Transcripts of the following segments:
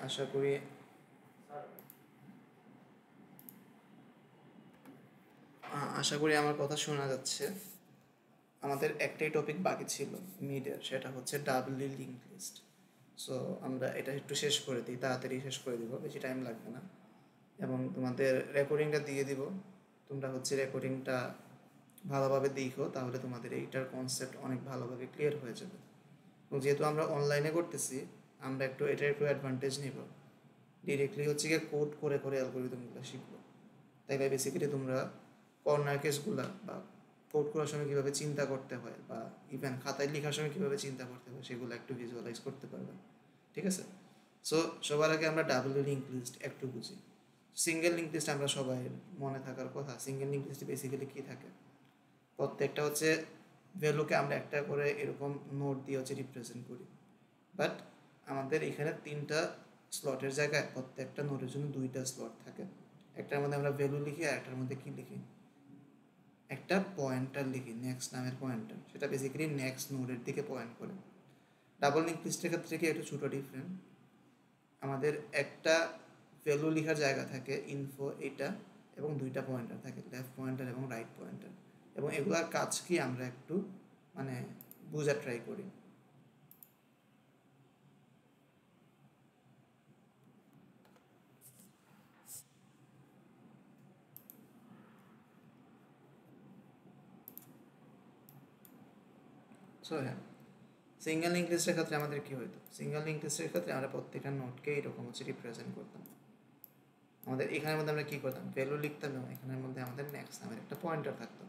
আশা করি আমার কথা শোনা যাচ্ছে। আমাদের একটাই টপিক বাকি ছিল মিডের, সেটা হচ্ছে ডাবলি লিঙ্ক লিস্ট। সো আমরা এটা একটু শেষ করে দিই, তাড়াতাড়ি শেষ করে দিব, বেশি টাইম লাগবে না। এবং তোমাদের রেকর্ডিংটা দিয়ে দিব, তোমরা হচ্ছে রেকর্ডিংটা ভালোভাবে দেখো, তাহলে তোমাদের এইটার কনসেপ্ট অনেক ভালোভাবে ক্লিয়ার হয়ে যাবে। এবং যেহেতু আমরা অনলাইনে করতেছি, আমরা এটার একটু অ্যাডভান্টেজ নিব। ডিরেক্টলি হচ্ছে গিয়ে কোড করে করে অ্যালগোরিদমগুলো শিখবো। তাইলে বেসিক্যালি তোমরা কর্নার কেসগুলা বা কোড করার সময় কীভাবে চিন্তা করতে হয়, বা ইভেন খাতায় লেখার সময় কীভাবে চিন্তা করতে হয়, সেগুলো একটু ভিজুয়ালাইজ করতে পারবে। ঠিক আছে? সো সবার আগে আমরা ডাবল লিঙ্ক লিস্ট একটু বুঝি। সিঙ্গেল লিঙ্ক লিস্ট আমরা সবাই মনে থাকার কথা। সিঙ্গেল লিঙ্ক লিস্টে বেসিক্যালি কী থাকে, প্রত্যেকটা হচ্ছে ভ্যালুকে আমরা একটা করে এরকম নোট দিয়ে হচ্ছে রিপ্রেজেন্ট করি। বাট আমাদের এখানে 3টা স্লটের জায়গায় প্রত্যেকটা নোটের জন্য 2টা স্লট থাকে। একটার মধ্যে আমরা ভ্যালু লিখি, আর একটার মধ্যে কী লিখি, একটা পয়েন্টার লিখি, নেক্সট নামের পয়েন্টার। সেটা বেসিক্যালি নেক্সট নোডের দিকে পয়েন্ট করে। ডাবল লিঙ্ক লিস্টের ক্ষেত্রে কি একটু ছোটো ডিফারেন্ট, আমাদের একটা ভ্যালু লেখার জায়গা থাকে ইনফো এটা, এবং 2টা পয়েন্টার থাকে, লেফট পয়েন্টার এবং রাইট পয়েন্টার। এবং এগুলার কাজ কি আমরা একটু মানে বোঝার ট্রাই করি। সো হ্যাঁ, সিঙ্গেল লিঙ্ক লিস্টের ক্ষেত্রে আমাদের কী হইতো, সিঙ্গেল লিঙ্ক লিস্টের ক্ষেত্রে আমরা প্রত্যেকটা নোটকে এরকম হচ্ছে রিপ্রেজেন্ট করতাম। আমাদের এখানের মধ্যে আমরা কী করতাম, ভ্যালু লিখতাম, এবং এখানের মধ্যে আমাদের নেক্সট নামের একটা পয়েন্টার থাকতো।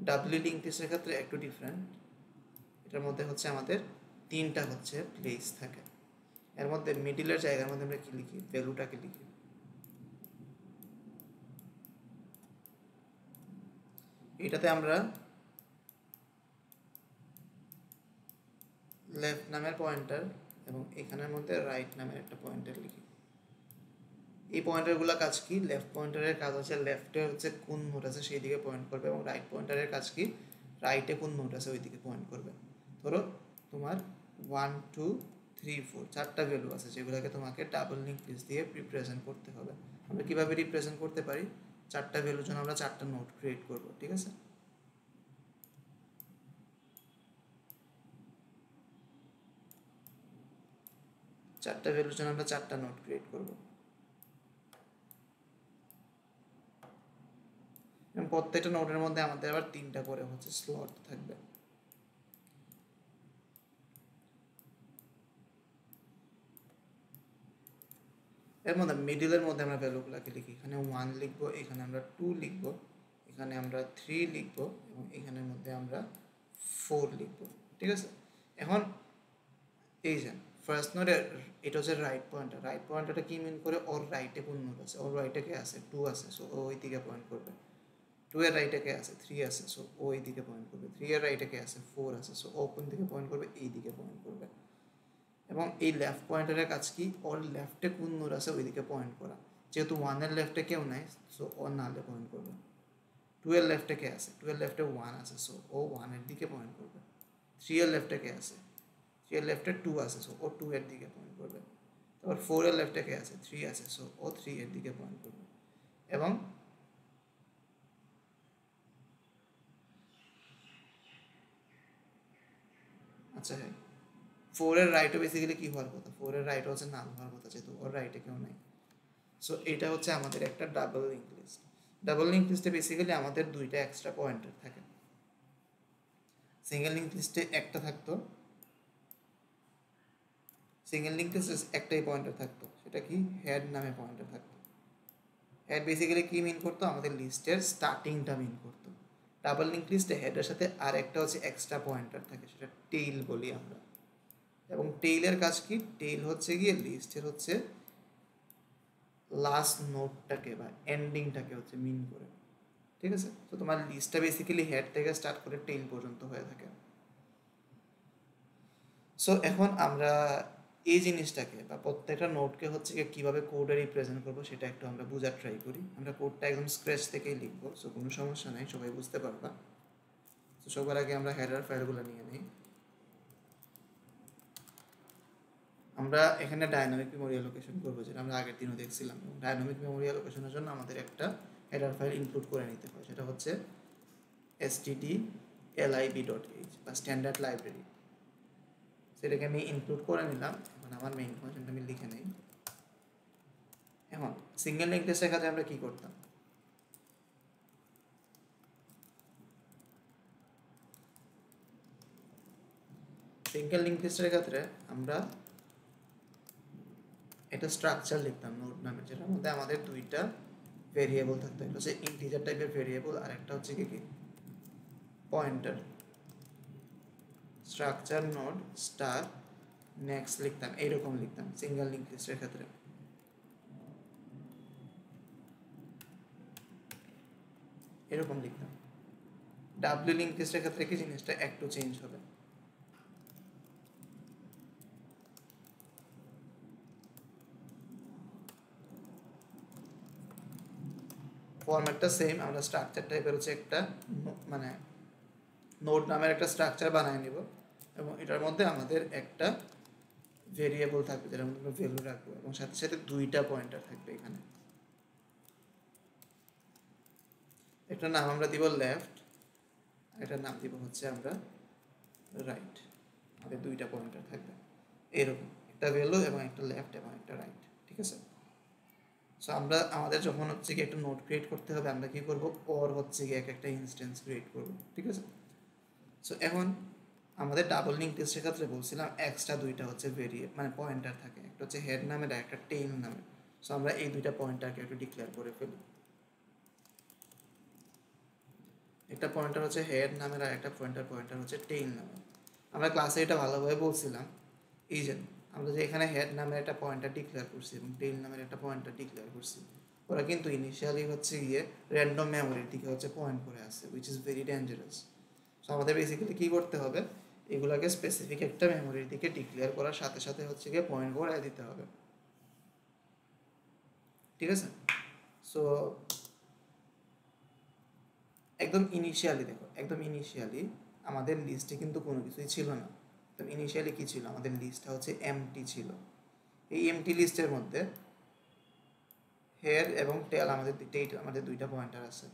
ডাবলি লিঙ্ক লিস্টের ক্ষেত্রে একটু ডিফারেন্ট, এটার মধ্যে হচ্ছে আমাদের 3টা হচ্ছে প্লেস থাকে। এর মধ্যে মিডিলের জায়গার মধ্যে আমরা কী লিখি, ভ্যালুটাকে লিখি। এটাতে আমরা লেফট নামের পয়েন্টার এবং এখানের মধ্যে রাইট নামের একটা পয়েন্টার লিখি। এই পয়েন্টারগুলো কাজ কি, লেফট পয়েন্টারের কাজ হচ্ছে লেফটে হচ্ছে কোন নোট আছে সেই দিকে পয়েন্ট করবে, এবং রাইট পয়েন্টারের কাজ কি, রাইটে কোন নোট আছে ওই দিকে পয়েন্ট করবে। ধরো তোমার 1 2 3 4 4টা ভ্যালু আছে, যেগুলোকে তোমাকে ডাবল লিঙ্ক লিস্ট দিয়ে রিপ্রেজেন্ট করতে হবে। আমরা কীভাবে রিপ্রেজেন্ট করতে পারি, 4টা ভ্যালুর জন্য আমরা 4টা নোট ক্রিয়েট করব। ঠিক আছে? চারটা ভ্যালুর জন্য আমরা 4টা নোট ক্রিয়েট করব, এবং প্রত্যেকটা নোটের মধ্যে আমাদের আবার 3টা করে হচ্ছে স্লট থাকবে। এর মধ্যে মিডিলের মধ্যে আমরা ভ্যালুগুলোকে লিখি, এখানে 1 লিখবো, এখানে আমরা 2 লিখবো, এখানে আমরা 3 লিখবো, এবং এখানের মধ্যে আমরা 4 লিখবো। ঠিক আছে? এখন এই যে ফার্স্ট নোটের এটা হচ্ছে রাইট পয়েন্টার। রাইট পয়েন্টারটা কি মিন করে, ওর রাইটে কোন নোট আছে, ওর রাইটে কে আছে, 2 আছে, সো ও ওই দিকে পয়েন্ট করবে। 2 এর রাইটে কে আছে, 3 আছে, সো ও এই দিকে পয়েন্ট করবে। 3 এর রাইটে কে আছে, 4 আছে, সো ও কোন দিকে পয়েন্ট করবে, এই দিকে পয়েন্ট করবে। এবং এই লেফট পয়েন্টারের কাজ কি, ওর লেফটে কোন নোট আছে ওই দিকে পয়েন্ট করা। যেহেতু 1 এর লেফটে কেউ নাই, সো ও নালে পয়েন্ট করবে। 2 এর লেফটে কে আছে, 2 এর লেফটে 1 আছে, সো ও 1 এর দিকে পয়েন্ট করবে। 3 এর লেফটে কে আছে, 3 এর লেফটে 2 আছে, সো ও 2 এর দিকে পয়েন্ট করবে। তারপর 4 এর লেফটে কে আছে, 3 আছে, সো ও 3 এর দিকে পয়েন্ট করবে। এবং আচ্ছা হ্যাঁ, 4 এর রাইটও বেসিক্যালি কী হওয়ার কথা, 4 এর রাইটও হচ্ছে নাল হওয়ার কথা, যেহেতু ওর রাইটে কেউ নাই। সো এটা হচ্ছে আমাদের একটা double link list. Double link লিস্টে বেসিক্যালি আমাদের 2টা এক্সট্রা পয়েন্টার থাকে। সিঙ্গেল লিঙ্ক লিস্টে একটা থাকতো, সিঙ্গেল লিঙ্ক লিস্টে একটাই পয়েন্টার থাকতো, সেটা কি, হেড নামে পয়েন্টার থাকতো। হেড বেসিক্যালি কি মিন করতো, আমাদের লিস্টের স্টার্টিংটা মিন করতো। ডাবল লিঙ্ক লিস্টে হেডের সাথে আর একটা হচ্ছে এক্সট্রা পয়েন্টার থাকে, সেটা টেইল বলি আমরা। এবং টেইলের কাজ কি, টেইল হচ্ছে গিয়ে লিস্টের হচ্ছে লাস্ট নোটটাকে বা এন্ডিংটাকে হচ্ছে মিন করে। ঠিক আছে? তো তোমার লিস্টটা বেসিক্যালি হেড থেকে স্টার্ট করে টেইল পর্যন্ত হয়ে থাকে। সো এখন আমরা এই জিনিসটাকে বা প্রত্যেকটা নোটকে হচ্ছে কীভাবে কোডে রিপ্রেজেন্ট করবো সেটা একটু আমরা বোঝার ট্রাই করি। আমরা কোডটা একদম স্ক্র্যাচ থেকেই লিখবো, সো কোনো সমস্যা নাই, সবাই বুঝতে পারবা। তো সবার আগে আমরা হেডার ফাইলগুলো নিয়ে নিই। আমরা এখানে ডাইনামিক মেমোরি অ্যালোকেশন করবো, যেটা আমরা আগের দিনও দেখছিলাম। ডাইনামিক মেমোরি অ্যালোকেশনের জন্য আমাদের একটা হেডার ফাইল ইনক্লুড করে নিতে হয়, সেটা হচ্ছে stdlib.h বা স্ট্যান্ডার্ড লাইব্রেরি। সেটাকে আমি ইনক্লুড করে নিলাম। এখন আমার মেইন ফাংশনটা আমি লিখে নেই। এখন সিঙ্গেল লিঙ্ক টেস্টের ক্ষেত্রে আমরা কি করতাম? সিঙ্গেল লিঙ্ক টেস্টের ক্ষেত্রে আমরা এটা স্ট্রাকচার লিখতাম নোড নামের, যেটার মধ্যে আমাদের দুইটা ভেরিয়েবল থাকতো, একটা হচ্ছে ইন্টিজার টাইপের ভেরিয়েবল আর একটা হচ্ছে কি pointer. Structure node star next লিখতাম, এইরকম লিখতাম সিঙ্গেল লিঙ্ক লিস্টের ক্ষেত্রে। এরকম লিখতাম। ডাব্লিউ লিঙ্ক লিস্টের ক্ষেত্রে কি জিনিসটা একটু চেঞ্জ হবে। ফরম্যাটটা সেম, আমরা স্ট্রাকচার টাইপের হচ্ছে একটা মানে নোড নামের একটা স্ট্রাকচার বানিয়ে নিব এবং এটার মধ্যে আমাদের একটা ভেরিয়েবল থাকবে যেটার মধ্যে আমরা ভ্যালু রাখবো এবং সাথে সাথে দুইটা পয়েন্টার থাকবে। এখানে একটা নাম আমরা দিব লেফট, এটার নাম দিব হচ্ছে আমরা রাইট। আমাদের দুইটা পয়েন্টার থাকবে এরকম, একটা ভ্যালু এবং একটা লেফট এবং একটা রাইট। ঠিক আছে? সো আমরা আমাদের যখন হচ্ছে কি একটা নোট ক্রিয়েট করতে হবে, আমরা কি করব, ওর হচ্ছে কি একটা ইনস্ট্যান্স ক্রিয়েট করব। ঠিক আছে? সো এখন আমাদের ডাবল লিঙ্ক টেস্টের ক্ষেত্রে বলছিলাম এক্সট্রা দুইটা হচ্ছে মানে পয়েন্টার থাকে, একটা হচ্ছে হেড নামের আর একটা টেইল নামের। সো আমরা এই দুইটা পয়েন্টারকে একটু ডিক্লেয়ার করে ফেলি। একটা পয়েন্টার হচ্ছে হেড নামের আর একটা পয়েন্টার হচ্ছে টেইল নামের। আমরা ক্লাসে এটা ভালোভাবে বলছিলাম, এই যে আমরা যে এখানে হেড নামের একটা পয়েন্টার ডিক্লেয়ার করছি এবং টেইল নামের একটা পয়েন্টার ডিক্লেয়ার করছি, ওরা কিন্তু ইনিশিয়ালি হচ্ছে গিয়ে র্যান্ডম মেমোরির দিকে হচ্ছে পয়েন্ট করে আসছে, which is very dangerous. So আমাদের বেসিক্যালি কী করতে হবে, এগুলোকে স্পেসিফিক একটা মেমোরির দিকে ডিক্লেয়ার করার সাথে সাথে হচ্ছে গিয়ে পয়েন্ট করে দিতে হবে। ঠিক আছে? সো একদম ইনিশিয়ালি দেখো, একদম ইনিশিয়ালি আমাদের লিস্টে কিন্তু কোনো কিছুই ছিল না। একদম ইনিশিয়ালি কী ছিল, আমাদের লিস্টটা হচ্ছে এমটি ছিল। এই এমটি লিস্টের মধ্যে হেড এবং টেল আমাদের দুইটা পয়েন্টার আছে।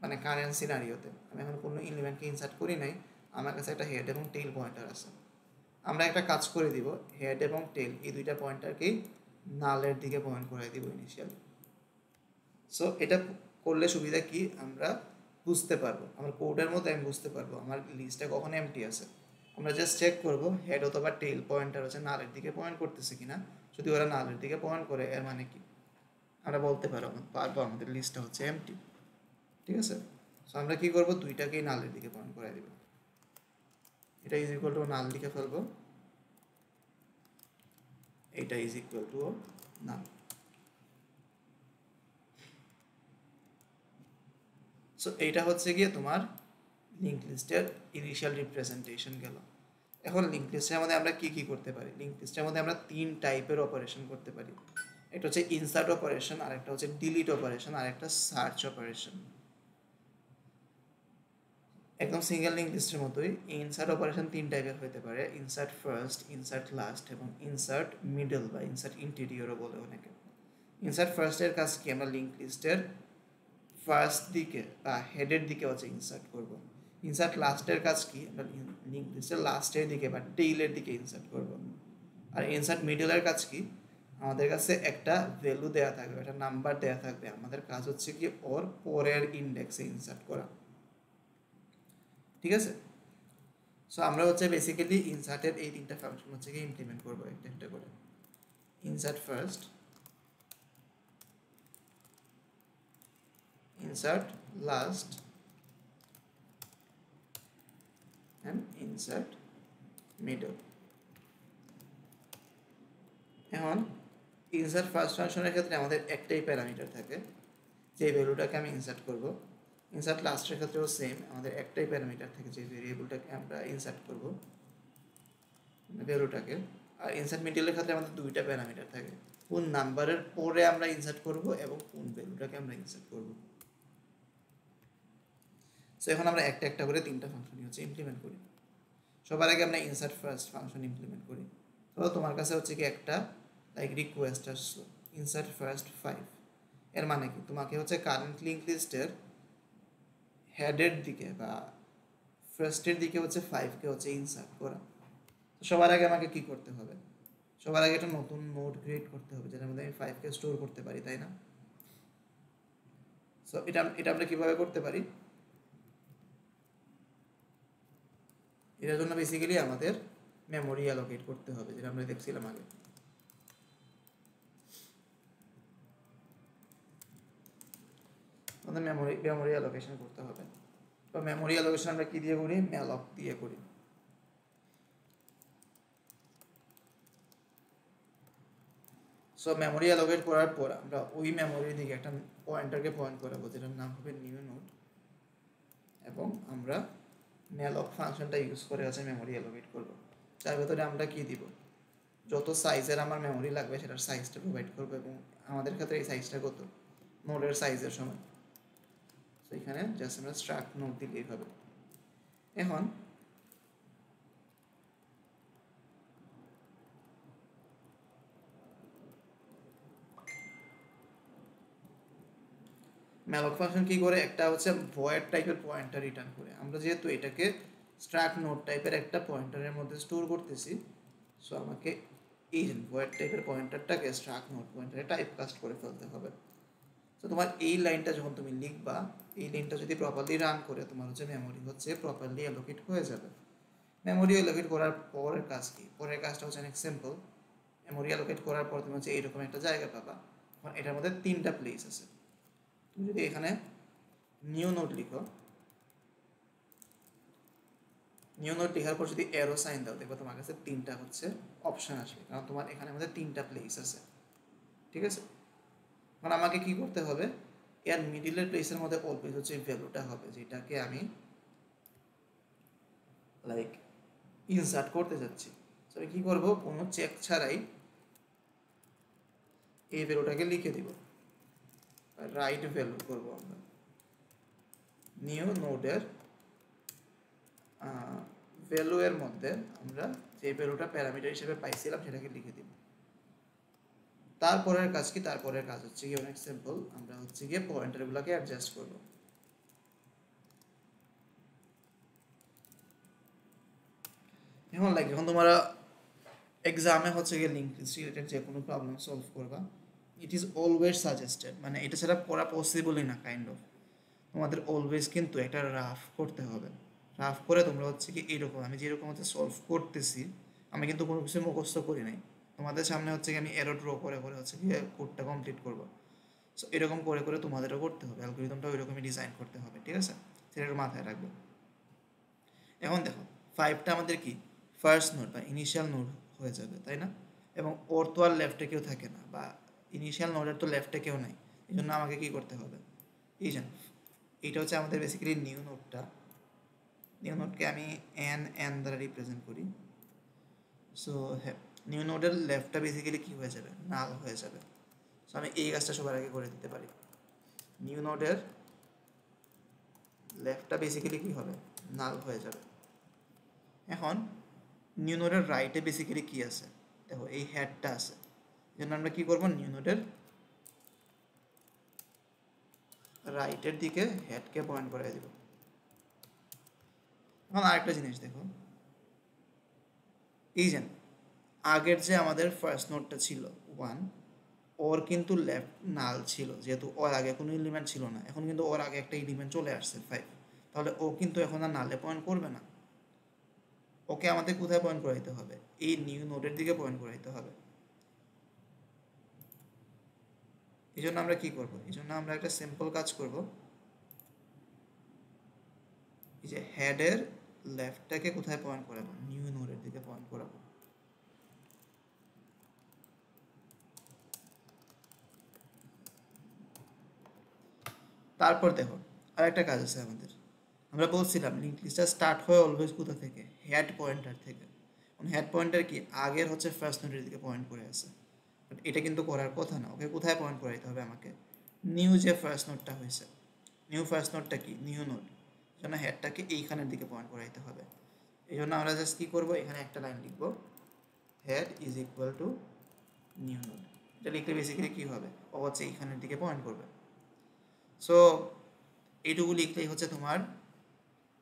মানে কারেন্ট সিনারিওতে আমি এখন কোনো এলিমেন্টকে ইনসার্ট করি নাই, আমার কাছে একটা হেড এবং টেল পয়েন্টার আছে। আমরা একটা কাজ করে দিব, হেড এবং টেল এই দুইটা পয়েন্টারকেই নালের দিকে পয়েন্ট করে দিব ইনিশিয়ালি। সো এটা করলে সুবিধা কি, আমরা বুঝতে পারবো, আমার কোডের মধ্যে আমি বুঝতে পারবো আমার লিস্টটা কখন এমটি আছে। আমরা জাস্ট চেক করবো হেড অথবা টেল পয়েন্টার হচ্ছে নালের দিকে পয়েন্ট করতেছে কিনা। যদি ওরা নালের দিকে পয়েন্ট করে এর মানে কি, আমরা বলতে পারবো আমাদের লিস্টটা হচ্ছে এমটি। ঠিক আছে? সো আমরা কি করবো, দুইটাকেই নালের দিকে পয়েন্ট করে দিব। এটা ইজ ইকুয়াল টু নাল লিখে ফেলবো, এটা is equal to null. So এইটা হচ্ছে গিয়ে তোমার লিঙ্ক লিস্টের ইনিশিয়াল রিপ্রেজেন্টেশন গেল। এখন লিঙ্ক লিস্টের মধ্যে আমরা কি কি করতে পারি, লিঙ্ক লিস্টের মধ্যে আমরা তিন টাইপের অপারেশন করতে পারি। একটা হচ্ছে ইনসার্ট অপারেশন, আর একটা হচ্ছে ডিলিট অপারেশন, আর একটা সার্চ অপারেশন। একদম সিঙ্গেল লিঙ্ক লিস্টের মতোই ইনসার্ট অপারেশন তিন টাইপের হতে পারে, ইনসার্ট ফার্স্ট, ইনসার্ট লাস্ট এবং ইনসার্ট মিডল বা ইনসার্ট ইন্টেরিয়রও বলে অনেকে। ইনসার্ট ফার্স্টের কাজ কি, আমরা লিঙ্ক লিস্টের ফার্স্ট দিকে বা হেডের দিকে হচ্ছে ইনসার্ট করব। ইনসার্ট লাস্টের কাজ কি, আমরা লিঙ্ক লিস্টের লাস্টের দিকে বা টেইলের দিকে ইনসার্ট করব। আর ইনসার্ট মিডলের কাজ কি, আমাদের কাছে একটা ভ্যালু দেওয়া থাকবে, একটা নাম্বার দেওয়া থাকবে, আমাদের কাজ হচ্ছে কি ওর পরের ইন্ডেক্সে ইনসার্ট করা। ঠিক আছে? সো আমরা হচ্ছে বেসিক্যালি ইনসার্টের এই তিনটা ফাংশন হচ্ছে কি ইমপ্লিমেন্ট করবো একটা একটা করে। Insert first, insert last and insert middle. এখন ইনসার্ট ফার্স্ট ফাংশনের ক্ষেত্রে আমাদের একটাই প্যারামিটার থাকে, যে ভ্যালুটাকে আমি ইনসার্ট করব। ইনসার্ট লাস্টের ক্ষেত্রেও সেম, আমাদের একটাই প্যারামিটার থাকে, যে ভেরিয়েবলটাকে আমরা ইনসার্ট করব ভ্যালুটাকে। আর ইনসার্ট মিডলের ক্ষেত্রে আমাদের দুইটা প্যারামিটার থাকে, কোন নাম্বারের পরে আমরা ইনসার্ট করব এবং কোন ভ্যালুটাকে আমরা ইনসার্ট করব। সো এখন আমরা একটা একটা করে তিনটা ফাংশনই হচ্ছে ইমপ্লিমেন্ট করি। সবার আগে আমরা ইনসার্ট ফার্স্ট ফাংশন ইমপ্লিমেন্ট করি। ধরো তোমার কাছে হচ্ছে কি একটা লাইক রিকোয়েস্ট আসলো ইনসার্ট ফার্স্ট 5, এর মানে কি তোমাকে হচ্ছে কারেন্ট লিঙ্ক লিস্টের হেডের দিকে বা ফার্স্টের দিকে হচ্ছে 5কে হচ্ছে ইনসার্ট করা। তো সবার আগে আমাকে কি করতে হবে, সবার আগে একটা নতুন নোড ক্রিয়েট করতে হবে যেটার মধ্যে আমি 5কে স্টোর করতে পারি, তাই না? সো এটা এটা আমরা কিভাবে করতে পারি, এটার জন্য বেসিক্যালি আমাদের মেমোরি অ্যালোকেট করতে হবে, যেটা আমরা দেখছিলাম আগে। আমাদের মেমোরি অ্যালোকেশন করতে হবে। তো মেমোরি অ্যালোকেশন আমরা কি দিয়ে করি, ম্যালক দিয়ে করি। সো মেমোরি অ্যালোকেট করার পর আমরা ওই মেমোরির দিকে একটা পয়েন্টারকে পয়েন্ট করাবো যেটার নাম হবে নিউ নোড, এবং আমরা ম্যালক ফাংশনটা ইউজ করে আছে মেমোরি অ্যালোকেট করব। যার ভেতরে আমরা কি দিব, যত সাইজের আমার মেমোরি লাগবে সেটার সাইজটা প্রোভাইড করবো, এবং আমাদের ক্ষেত্রে এই সাইজটা কত, নোডের সাইজের সময়। তো এখানে জাস্ট আমরা স্ট্রাক্ট নোড দিলেই হবে। এখন ম্যালক ফাংশন কি করে, একটা হচ্ছে ভয়েড টাইপের পয়েন্টার রিটার্ন করে। আমরা যেহেতু এটাকে স্ট্রাক্ট নোড টাইপের একটা পয়েন্টারের মধ্যে স্টোর করতেছি, সো আমাকে এই যে ভয়েড টাইপের পয়েন্টারটাকে স্ট্রাক্ট নোড পয়েন্টারে টাইপ কাস্ট করে ফেলতে হবে। তো তোমার এই লাইনটা যখন তুমি লিখবা, এই লাইনটা যদি প্রপারলি রান করে তোমার হচ্ছে মেমোরি হচ্ছে প্রপারলি অ্যালোকেট হয়ে যাবে। মেমোরি অ্যালোকেট করার পরের কাজ কি, পরের কাজটা হচ্ছে অনেক সিম্পল। মেমোরি অ্যালোকেট করার পর তুমি হচ্ছে এইরকম একটা জায়গা পাবা। এখন এটার মধ্যে 3টা প্লেস আছে। তুমি যদি এখানে নিউ নোড লিখো, নিউ নোড লেখার পর যদি অ্যারো সাইন দাও, দেখো তোমার কাছে 3টা হচ্ছে অপশন আসবে, কারণ তোমার এখানে মধ্যে 3টা প্লেস আছে। ঠিক আছে, এখন আমাকে কি করতে হবে, এর মিডিলের প্লেসের মধ্যে অলওয়েজ হচ্ছে ভ্যালুটা হবে যেটাকে আমি লাইক ইনসার্ট করতে যাচ্ছি। তো আমি কী করবো, কোনো চেক ছাড়াই এই ভ্যালুটাকে লিখে দিব, রাইট ভ্যালু করবো আমরা নিউ নোডের ভ্যালু এর মধ্যে আমরা যে ভ্যালুটা প্যারামিটার হিসেবে পাইছিলাম সেটাকে লিখে দিব। তারপরের কাজ কি, তারপরের কাজ হচ্ছে কি অনেক সিম্পল, আমরা হচ্ছে গিয়ে পয়েন্টারগুলোকে অ্যাডজাস্ট করব। এখন লাইক যখন তোমরা এক্সামে হচ্ছে গিয়ে লিঙ্ক লিস্ট রিলেটেড যে কোনো প্রবলেম সলভ করবা, ইট ইজ অলওয়েজ সাজেস্টেড, মানে এটা ছাড়া করা পসিবলই না কাইন্ড অফ। তোমাদের অলওয়েজ কিন্তু একটা রাফ করতে হবে। রাফ করে তোমরা হচ্ছে কি এইরকম, আমি যেরকম হচ্ছে সলভ করতেছি, আমি কিন্তু কোনো কিছু মুখস্থ করি নাই, তোমাদের সামনে হচ্ছে কি আমি এরো ড্র করে করে হচ্ছে কি কোডটা কমপ্লিট করবো। সো এরকম করে করে তোমাদেরও করতে হবে, অ্যালগরিদমটা ওই রকমই ডিজাইন করতে হবে। ঠিক আছে, সেটা একটু মাথায় রাখবে। এখন দেখো 5টা আমাদের কি ফার্স্ট নোড বা ইনিশিয়াল নোড হয়ে যাবে, তাই না? এবং ওর তো আর লেফটে কেউ থাকে না, বা ইনিশিয়াল নোডের তো লেফটে কেউ নাই, এই জন্য আমাকে কী করতে হবে, এই জন্য এইটা হচ্ছে আমাদের বেসিক্যালি নিউ নোডটা। নিউ নোডকে আমি এন দ্বারা রিপ্রেজেন্ট করি। সো হ্যাঁ, নিউ নোডের লেফটটা বেসিক্যালি কী হয়ে যাবে, নাল হয়ে যাবে। সো আমি এই কাজটা সবার আগে করে দিতে পারি। নিউ নোডের লেফটটা বেসিক্যালি কী হবে, নাল হয়ে যাবে। এখন নিউ নোডের রাইটে বেসিক্যালি কী আছে, দেখো এই হেডটা আছে, এই জন্য আমরা কী করবো, নিউ নোডের রাইটের দিকে হেডকে পয়েন্ট করে দিব। এখন আরেকটা জিনিস দেখো, এই যে আগের যে আমাদের ফার্স্ট নোডটা ছিল 1, ওর কিন্তু লেফট নাল ছিল, যেহেতু ওর আগে কোনো এলিমেন্ট ছিল না। এখন কিন্তু ওর আগে একটা এলিমেন্ট চলে আসছে 5, তাহলে ও কিন্তু এখন আর নালে পয়েন্ট করবে না, ওকে আমাদের কোথায় পয়েন্ট করাইতে হবে, এই নিউ নোডের দিকে পয়েন্ট করাইতে হবে। এই জন্য আমরা কি করব, এই জন্য আমরা একটা সিম্পল কাজ করব, এই যে হেডের লেফটটাকে কোথায় পয়েন্ট করাবো, নিউ নোডের দিকে পয়েন্ট করাবো। তারপর দেখো আরেকটা কাজ আছে আমাদের, আমরা বলছিলাম লিঙ্ক লিস্টটা স্টার্ট হয় অলওয়েজ কোথা থেকে, হেড পয়েন্টার থেকে। হেড পয়েন্টার কি আগের হচ্ছে ফার্স্ট নোডের দিকে পয়েন্ট করে আছে, বাট এটা কিন্তু করার কথা না, ওকে কোথায় পয়েন্ট করাইতে হবে, আমাকে নিউ যে ফার্স্ট নোডটা হয়েছে, নিউ ফার্স্ট নোডটা কি নিউ নোড, জন্য হেডটাকে এইখানের দিকে পয়েন্ট করাইতে হবে। এই জন্য আমরা জাস্ট কী করবো, এখানে একটা লাইন লিখবো, head is equal to new node. এটা লিখলে বেসিক্যালি কী হবে, ও হচ্ছে এইখানের দিকে পয়েন্ট করবে। সো এইটুকু লিখলেই হচ্ছে তোমার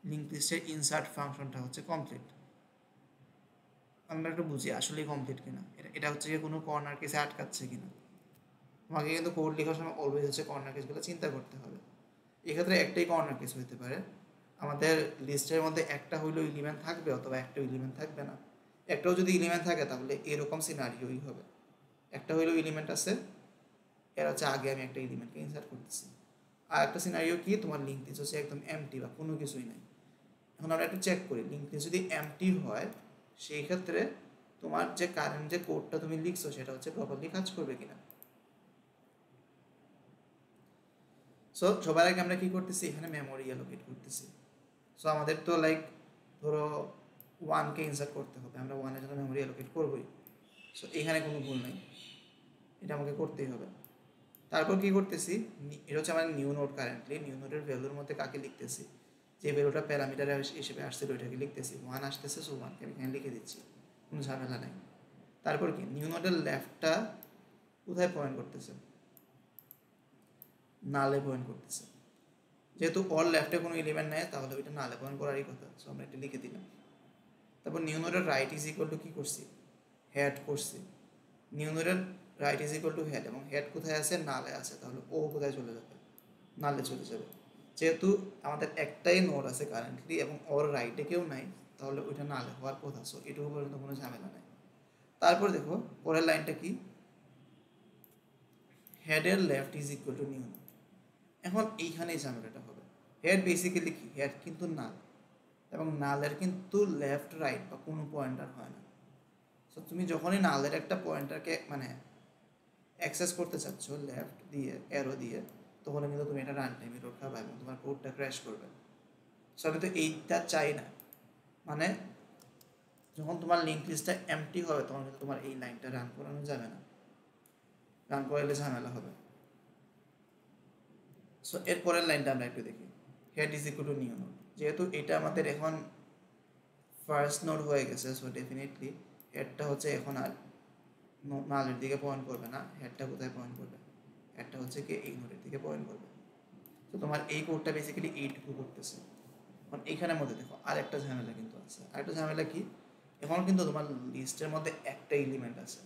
লিঙ্ক লিস্টের ইনসার্ট ফাংশনটা হচ্ছে কমপ্লিট। আমরা একটু বুঝি আসলে কমপ্লিট কিনা, এটা হচ্ছে কি কোনো কর্নার কেসে আটকাচ্ছে কিনা। তোমাকে কিন্তু কোড লেখার সময় অলওয়েজ হচ্ছে কর্নার কেসগুলো চিন্তা করতে হবে। এক্ষেত্রে একটাই কর্নার কেস হইতে পারে, আমাদের লিস্টের মধ্যে একটা হইলেও এলিমেন্ট থাকবে অথবা একটা এলিমেন্ট থাকবে না। একটাও যদি এলিমেন্ট থাকে তাহলে এরকম সিনারিওই হবে, একটা হইলেও এলিমেন্ট আছে, এর হচ্ছে আগে আমি একটা এলিমেন্টকে ইনসার্ট করতেছি। আর একটা সিনারিও কি, তোমার লিঙ্ক লিস্ট হচ্ছে একদম এমটি বা কোনো কিছুই নাই। এখন আমরা একটু চেক করি, লিঙ্ক লিস্ট যদি এমটি হয় সেই ক্ষেত্রে তোমার যে কারেন্ট যে কোডটা তুমি লিখছো সেটা হচ্ছে প্রপারলি কাজ করবে কিনা। সো সবার আগে আমরা কি করতেছি, এখানে মেমোরি অ্যালোকেট করতেছি। সো আমাদের তো লাইক ধরো 1কে ইনসার্ট করতে হবে, আমরা 1-এর জন্য মেমোরি অ্যালোকেট করবোই। সো এখানে কোনো ভুল নেই, এটা আমাকে করতেই হবে। তারপর কি করতেছি, এটা হচ্ছে আমার নিউ নোড, কারেন্টলি নিউ নোডের ভ্যালুর মধ্যে কাকে লিখতেছি, যে ভ্যালুটা প্যারামিটার হিসেবে আসছিল ওইটাকে লিখতেছি। 1 আসতেছে, সো 1কে আমি এখানে লিখে দিচ্ছি, কোনো ঝামেলা নেই। তারপর কি, নিউ নোডের লেফটটা কোথায় পয়েন্ট করতেছে, নালে পয়েন্ট করতেছে। যেহেতু অল লেফটে কোনো এলিমেন্ট নেই তাহলে ওইটা নালে পয়েন্ট করারই কথা, সো আমরা এটা লিখে দিলাম। তারপর নিউ নোডের রাইট ইজ ইকুয়াল টু কী করছি, হেড করছি। নিউ নোডের right is equal to head, এবং হেড কোথায় আছে, নালে আছে, তাহলে ও কোথায় চলে যাবে, নালে চলে যাবে। যেহেতু আমাদের একটাই নোড আছে কারেন্টলি এবং ওর রাইটে কেউ নাই, তাহলে ওইটা নালে হওয়ার কথা, সো এটুকু পর্যন্ত কোনো ঝামেলা নেই। তারপর দেখো পরের লাইনটা কি, হেডের left is equal to new node. এখন এইখানেই ঝামেলাটা হবে। হেড বেসিক্যালি কি, হেড কিন্তু নাল, এবং নালের কিন্তু লেফট রাইট বা কোনো পয়েন্টার হয় না। সো তুমি যখনই নালের একটা পয়েন্টারকে মানে অ্যাক্সেস করতে চাচ্ছ লেফট দিয়ে অ্যারো দিয়ে, তখন কিন্তু তুমি এটা রান টাইম এরর খাবা এবং তোমার কোডটা ক্র্যাশ করবে। সো আমি তো এইটা চাই না, মানে যখন তোমার লিঙ্ক লিস্টটা এমটি হবে তখন কিন্তু তোমার এই লাইনটা রান করানো যাবে না, রান করালে ঝামেলা হবে। সো এরপরের লাইনটা আমরা একটু দেখি, head is equal to new node. যেহেতু এটা আমাদের এখন ফার্স্ট নোড হয়ে গেছে, সো ডেফিনেটলি হেডটা হচ্ছে এখন আর নালের দিকে পয়েন্ট করবে না, হেডটা কোথায় পয়েন্ট করবে, হেডটা হচ্ছে কি এই নোডের দিকে পয়েন্ট করবে। তো তোমার এই কোডটা বেসিক্যালি এইটুকু করতেছে। এখন এইখানের মধ্যে দেখো আরেকটা ঝামেলা কিন্তু আছে। আরেকটা ঝামেলা কি, এখন কিন্তু তোমার লিস্টের মধ্যে একটা এলিমেন্ট আছে।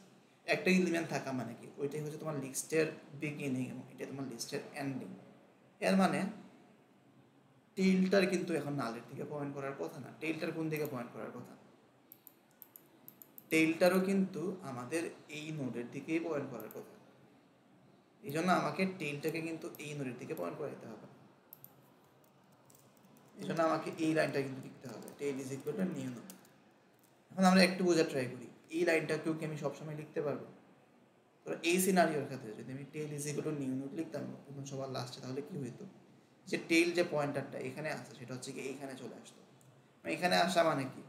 একটা এলিমেন্ট থাকা মানে কি, ওইটাই হচ্ছে তোমার লিস্টের বিগিনিং এবং এটা তোমার লিস্টের এন্ডিং। এর মানে টেইলটার কিন্তু এখন নালের দিকে পয়েন্ট করার কথা না, টেইলটার কোন দিকে পয়েন্ট করার কথা, টেইলটারও কিন্তু আমাদের এই নোডের দিকেই পয়েন্ট করার কথা। এই জন্য আমাকে টেইলটাকে কিন্তু এই নোডের দিকে পয়েন্ট করাইতে হবে। এই জন্য আমাকে এই লাইনটা কিন্তু লিখতে হবে, tail is equal to new node. এখন আমরা একটু বোঝার ট্রাই করি, এই লাইনটাকেও কি আমি সবসময় লিখতে পারবো? তো এই সিনারিওর ক্ষেত্রে যদি আমি tail is equal to new node লিখতাম প্রথম সবার লাস্টে, তাহলে কি হইতো, যে টেইল যে পয়েন্টারটা এখানে আছে সেটা হচ্ছে কি এইখানে চলে আসতো। এখানে আসা মানে কি,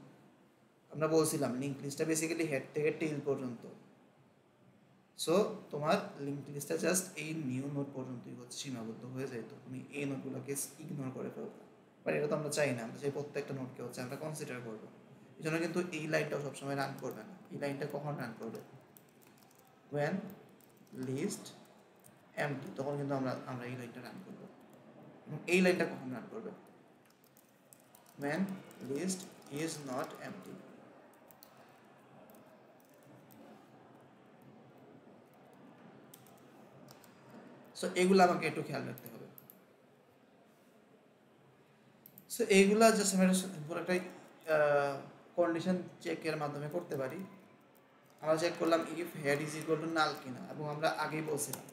আমরা বলছিলাম লিঙ্ক লিস্টটা বেসিক্যালি হেড থেকে টেইল পর্যন্ত। সো তোমার লিঙ্ক লিস্টটা জাস্ট এই নিউ নোড পর্যন্তই হচ্ছে সীমাবদ্ধ হয়ে যেত, তুমি এই নোটগুলোকে ইগনোর করে ফেলবে। বাট এটা তো আমরা চাই না, আমরা চাই প্রত্যেকটা নোটকে হচ্ছে আমরা কনসিডার করবো। এই জন্য কিন্তু এই লাইনটাও সবসময় রান করবে না। এই লাইনটা কখন রান করবে, ওয়েন লিস্ট এমটি, তখন কিন্তু আমরা এই লাইনটা রান করবো। এবং এই লাইনটা কখন রান করবে, when list is not empty। So এগুলো আমাকে একটু খেয়াল রাখতে হবে। সো এইগুলা জাস্ট আমরা একটা কন্ডিশন চেকের মাধ্যমে করতে পারি। আমরা চেক করলাম if head is equal to null কিনা, এবং আমরা আগেই বলছিলাম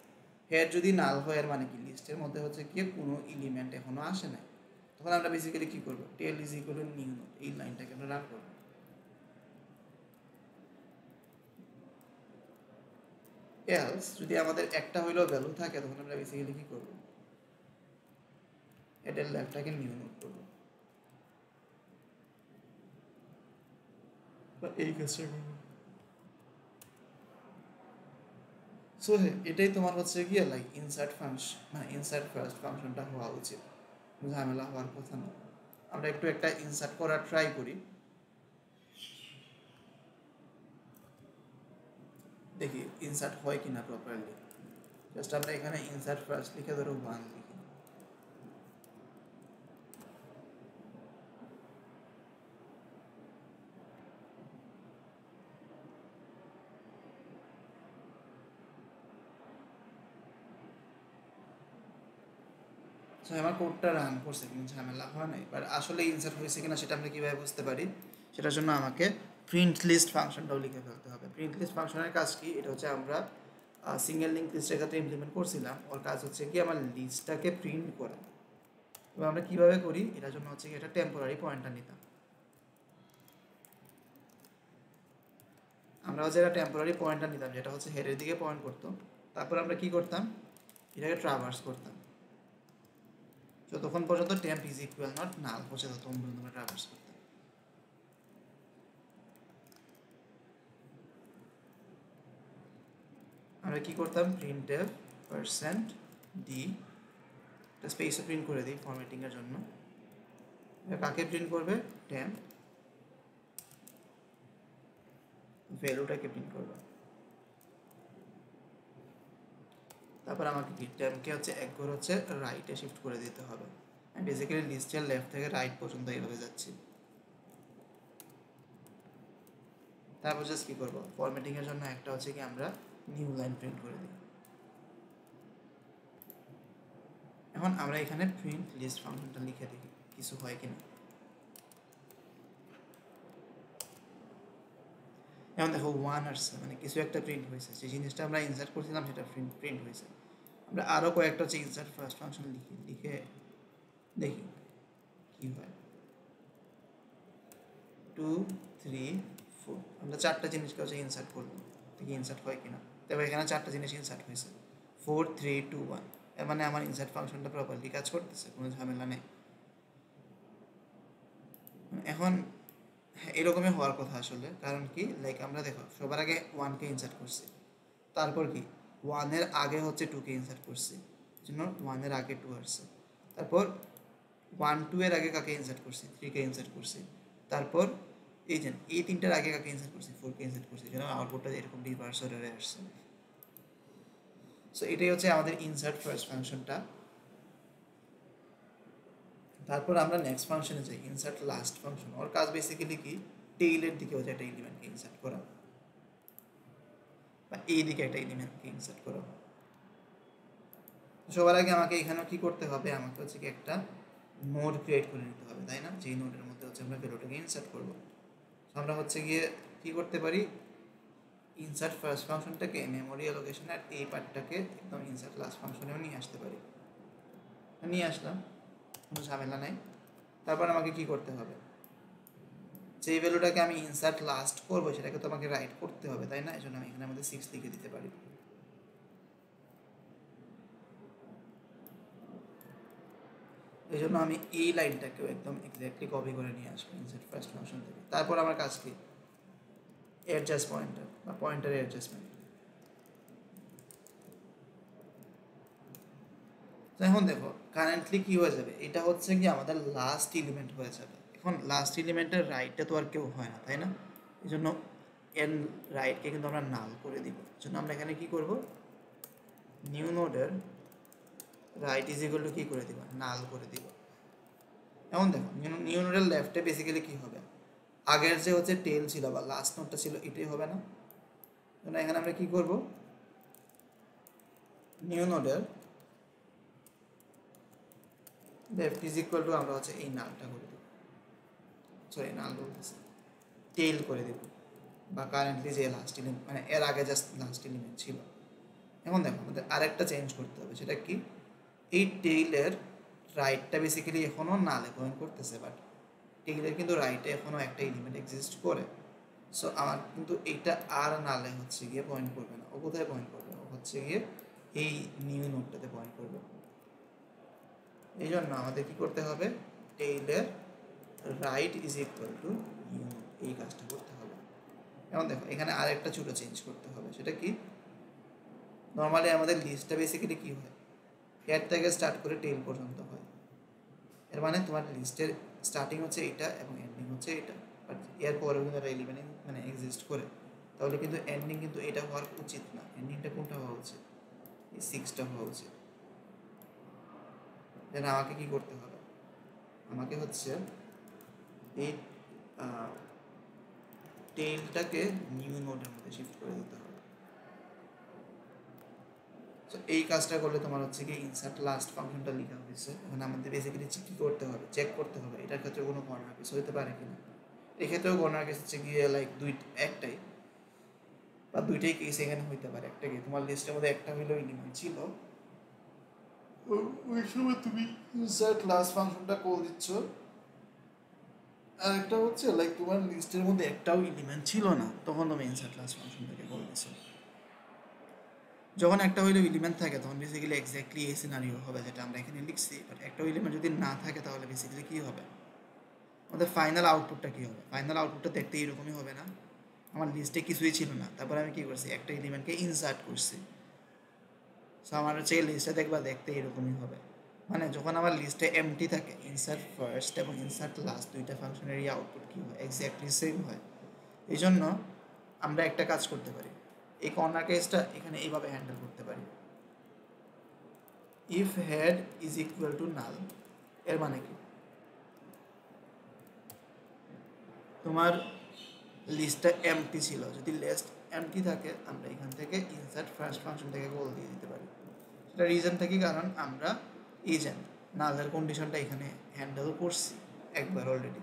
হেড যদি নাল হয় এর মানে কি লিস্টের মধ্যে হচ্ছে কি কোনো এলিমেন্ট এখনো আসে না, তখন আমরা বেসিক্যালি কি করবো, tail is equal to new node, এই লাইনটাকে আমরা রান করবো। এলস যদি আমাদের একটা হইলেও ভ্যালু থাকে তখন আমরা বেসিক্যালি কি করবো, হেডের লেফটটাকে নিউ নোড করবো, বা এই কাজটা করবো। সো এটাই তোমার হচ্ছে গিয়ে লাইক ইনসার্ট ফাংশন, মানে ইনসার্ট ফার্স্ট ফাংশনটা হওয়া উচিত, ঝামেলা হওয়ার কথা না। আমরা একটু একটা ইনসার্ট করার ট্রাই করি। দেখি ইনসার্ট হয় কিনা প্রপারলি। জাস্ট আমরা এখানে ইনসার্ট ফার্স্ট লিখে ধরো 1 লিখি। সো আমার কোডটা রান করছে কিন্তু ঝামেলা হয় নাই, বাট আসলে ইনসার্ট হয়েছে কিনা সেটা আমরা কীভাবে বুঝতে পারি, সেটার জন্য আমাকে প্রিন্ট লিস্ট ফাংশনটাও লিখে ফেলতে হবে। প্রিন্ট লিস্ট ফাংশনের কাজ কি, এটা হচ্ছে আমরা সিঙ্গেল লিঙ্ক লিস্টের ক্ষেত্রে ইমপ্লিমেন্ট করছিলাম। ওর কাজ হচ্ছে কি আমার লিস্টটাকে প্রিন্ট করা। এবার আমরা কীভাবে করি, এটার জন্য হচ্ছে কি একটা টেম্পোরারি পয়েন্টার নিতাম। আমরা হচ্ছে একটা টেম্পোরারি পয়েন্টার নিতাম যেটা হচ্ছে হেডের দিকে পয়েন্ট করতো। তারপর আমরা কি করতাম, এটাকে ট্রাভার্স করতাম যতক্ষণ পর্যন্ত temp is equal not null হচ্ছে ততক্ষণ পর্যন্ত আমরা ট্রাভার্স করতাম। আমরা কি করতাম, প্রিন্টএফ %d স্পেসে প্রিন্ট করে দিই ফরম্যাটিং এর জন্য। কাকে প্রিন্ট করবে, টেম্প ভ্যালুটাকে প্রিন্ট করবে। তারপর আমাকে কি টেম্পকে হচ্ছে এক ঘর হচ্ছে রাইটে শিফট করে দিতে হবে। আমি বেসিক্যালি লিস্টের লেফট থেকে রাইট পর্যন্ত এইভাবে যাচ্ছি। তারপর জাস্ট কী করবো, ফরম্যাটিং এর জন্য একটা হচ্ছে কি আমরা নিউ লাইন প্রিন্ট করে দিই। এখন আমরা এখানে প্রিন্ট লিস্ট ফাংশনটা লিখে দেখি কিছু হয় কিনা। এখন দেখো 1 আসছে, মানে কিছু একটা প্রিন্ট হয়েছে, যে জিনিসটা আমরা ইনসার্ট করছিলাম সেটা প্রিন্ট হয়েছে। আমরা আরও কয়েকটা হচ্ছে ইনসার্ট ফার্স্ট ফাংশন লিখে দেখি কী হয়। 2 3 4 আমরা 4টা জিনিসকে হচ্ছে ইনসার্ট করলাম, দেখি ইনসার্ট হয় কিনা। তবে এখানে 4টা জিনিস ইনসার্ট হয়েছে, 4 3 2 1। এর মানে আমার ইনসার্ট ফাংশনটা প্রপারলি কাজ করতেছে, কোনো ঝামেলা নেই। এখন এরকমই হওয়ার কথা আসলে, কারণ কি লাইক আমরা দেখো সবার আগে 1কে ইনসার্ট করছি, তারপর কি 1-এর আগে হচ্ছে 2কে ইনসার্ট করছি, জন্য 1-এর আগে 2 আসছে। তারপর 1 2 এর আগে কাকে ইনসার্ট করছি, 3কে ইনসার্ট করছি। তারপর এই যে এই 3টার আগে কাকে ইনসার্ট করছি, 4কে ইনসার্ট করছি, যেন আউটপুটটা এরকম রিভার্স অর্ডারে আসছে। সো এটাই হচ্ছে আমাদের ইনসার্ট ফার্স্ট ফাংশনটা। তারপর আমরা নেক্সট ফাংশনে যাই, ইনসার্ট লাস্ট ফাংশন। ওর কাজ বেসিক্যালি কি, টেইলের দিকে হচ্ছে একটা এলিমেন্টকে ইনসার্ট করা, বা এই দিকে একটা এলিমেন্টকে ইনসার্ট করা। সবার আগে আমাকে এখানেও কি করতে হবে, আমাকে হচ্ছে কি একটা নোড ক্রিয়েট করে নিতে হবে, তাই না? যেই নোডের মধ্যে হচ্ছে আমরা ভ্যালুটাকে ইনসার্ট করবো। আমরা হচ্ছে গিয়ে কি করতে পারি, ইনসার্ট ফার্স্ট ফাংশনটাকে মেমোরি অ্যালোকেশনের এই পার্টটাকে একদম ইনসার্ট লাস্ট ফাংশনেও নিয়ে আসতে পারি। নিয়ে আসলাম, কোনো ঝামেলা নাই। তারপর আমাকে কি করতে হবে, যেই ভ্যালুটাকে আমি ইনসার্ট লাস্ট করবো সেটাকে তো আমাকে রাইট করতে হবে, তাই না? এই জন্য আমি এখানে আমাদের 6 লিখে দিতে পারি। এই জন্য আমি এই লাইনটাকেও একদম এক্স্যাক্টলি কপি করে নিয়ে আসবো ইনসার্ট ফার্স্ট ফাংশন থেকে। তারপর আমার কাজ কি, অ্যাডজাস্ট পয়েন্টার বা পয়েন্টারের অ্যাডজাস্টমেন্ট। এখন দেখো কারেন্টলি কি হয়ে যাবে, এটা হচ্ছে কি আমাদের লাস্ট এলিমেন্ট হয়ে যাবে। এখন লাস্ট এলিমেন্টের রাইটটা তো আর কেউ হয় না, তাই না? এই জন্য এর রাইটকে কিন্তু আমরা নাল করে দিব। এই জন্য আমরা এখানে কি করব, নিউ নোডের রাইট ইজ ইকুয়াল টু কি করে দিব, নাল করে দিব। এখন দেখো নিউ নোডের লেফটে বেসিক্যালি কি হবে, আগের যে হচ্ছে টেল ছিল বা লাস্ট নোডটা ছিল এটাই হবে না। এখানে আমরা কি করব, নিউ নোডের লেফট ইজ ইকুয়াল টু আমরা হচ্ছে এই নালটা করে দেব, সরি নাল বলতেছি, টেল করে দেব, বা কারেন্টলি যে লাস্ট এলিমেন্ট মানে এর আগে জাস্ট লাস্ট এলিমেন্ট ছিল। এখন দেখো আমাদের আরেকটা চেঞ্জ করতে হবে, সেটা কি, এই টেইলের রাইটটা বেসিক্যালি এখনও নালে পয়েন্ট করতেছে, বাট টেইলের কিন্তু রাইটে এখনও একটা এলিমেন্ট এক্সিস্ট করে। সো আমার কিন্তু এইটা আর নালে হচ্ছে গিয়ে পয়েন্ট করবে না, ও কোথায় পয়েন্ট করবে, ও হচ্ছে গিয়ে এই নিউ নোডটাতে পয়েন্ট করবে। এই জন্য আমাদের কি করতে হবে, টেইলের right is equal to new node, এই কাজটা করতে হবে। এখন দেখো এখানে আরেকটা ছোটো চেঞ্জ করতে হবে, সেটা কি, নর্মালি আমাদের লিস্টটা বেসিক্যালি কী হয়, হেড থেকে স্টার্ট করে টেল পর্যন্ত হয়। এর মানে তোমার লিস্টের স্টার্টিং হচ্ছে এইটা এবং এন্ডিং হচ্ছে এইটা, বাট এর পরেও কিন্তু একটা এলিমেন্ট মানে এক্সিস্ট করে। তাহলে কিন্তু এন্ডিং কিন্তু এটা হওয়ার উচিত না, এন্ডিংটা কোনটা হওয়া উচিত, এই 6টা হওয়া উচিত। দেন আমাকে কি করতে হবে, আমাকে হচ্ছে এই টেইলটাকে নিউ নোডের মধ্যে শিফট করে দিতে হবে। তো এই কাজটা করলে তোমার হচ্ছে কি ইনসার্ট লাস্ট ফাংশনটা লেখা হয়েছে। এখন আমাদের বেসিক্যালি কী করতে হবে, চেক করতে হবে এটার ক্ষেত্রে কোনো কর্নার কেস হতে পারে কিনা। এক্ষেত্রেও কর্নার কেস হচ্ছে গিয়ে লাইক একটাই বা দুইটাই কেস এখানে হইতে পারে। একটা কি তোমার লিস্টের মধ্যে একটা হইলেও এলিমেন্ট ছিল, ওই সময় তুমি ইনসার্ট লাস্ট ফাংশনটা কল দিচ্ছ, আর একটা হচ্ছে লাইক তোমার লিস্টের মধ্যে একটাও এলিমেন্ট ছিল না, তখন তুমি ইনসার্ট লাস্ট ফাংশনটাকে কল দিচ্ছ। যখন একটা হইলেও এলিমেন্ট থাকে তখন বেসিক্যালি এক্স্যাক্টলি এই সিনারিও হবে যেটা আমরা এখানে লিখছি। বাট একটা এলিমেন্ট যদি না থাকে তাহলে বেসিক্যালি কী হবে, আমাদের ফাইনাল আউটপুটটা কী হবে, ফাইনাল আউটপুটটা দেখতে এরকমই হবে না। আমার লিস্টে কিছুই ছিল না, তারপরে আমি কী করছি, একটা এলিমেন্টকে ইনসার্ট করছি। সো আমার হচ্ছে লিস্টটা দেখবা দেখতে এরকমই হবে। মানে যখন আমার লিস্টে এমটি থাকে, ইনসার্ট ফার্স্ট এবং ইনসার্ট লাস্ট দুইটা ফাংশনেরই আউটপুট কী হয়, এক্স্যাক্টলি সেম হয়। এই জন্য আমরা একটা কাজ করতে পারি, এই কর্নার কেসটা এখানে এইভাবে হ্যান্ডেল করতে পারি। If head is equal to নাল, এর মানে কি, তোমার লিস্টটা এমটি ছিল, যদি লিস্ট এমটি থাকে আমরা এখান থেকে ইনসার্ট ফার্স্ট ফাংশন থেকে কল দিয়ে দিতে পারি। সেটা রিজনটা কি, কারণ আমরা এজেন্ট নালের কন্ডিশনটা এখানে হ্যান্ডেল করছি একবার অলরেডি।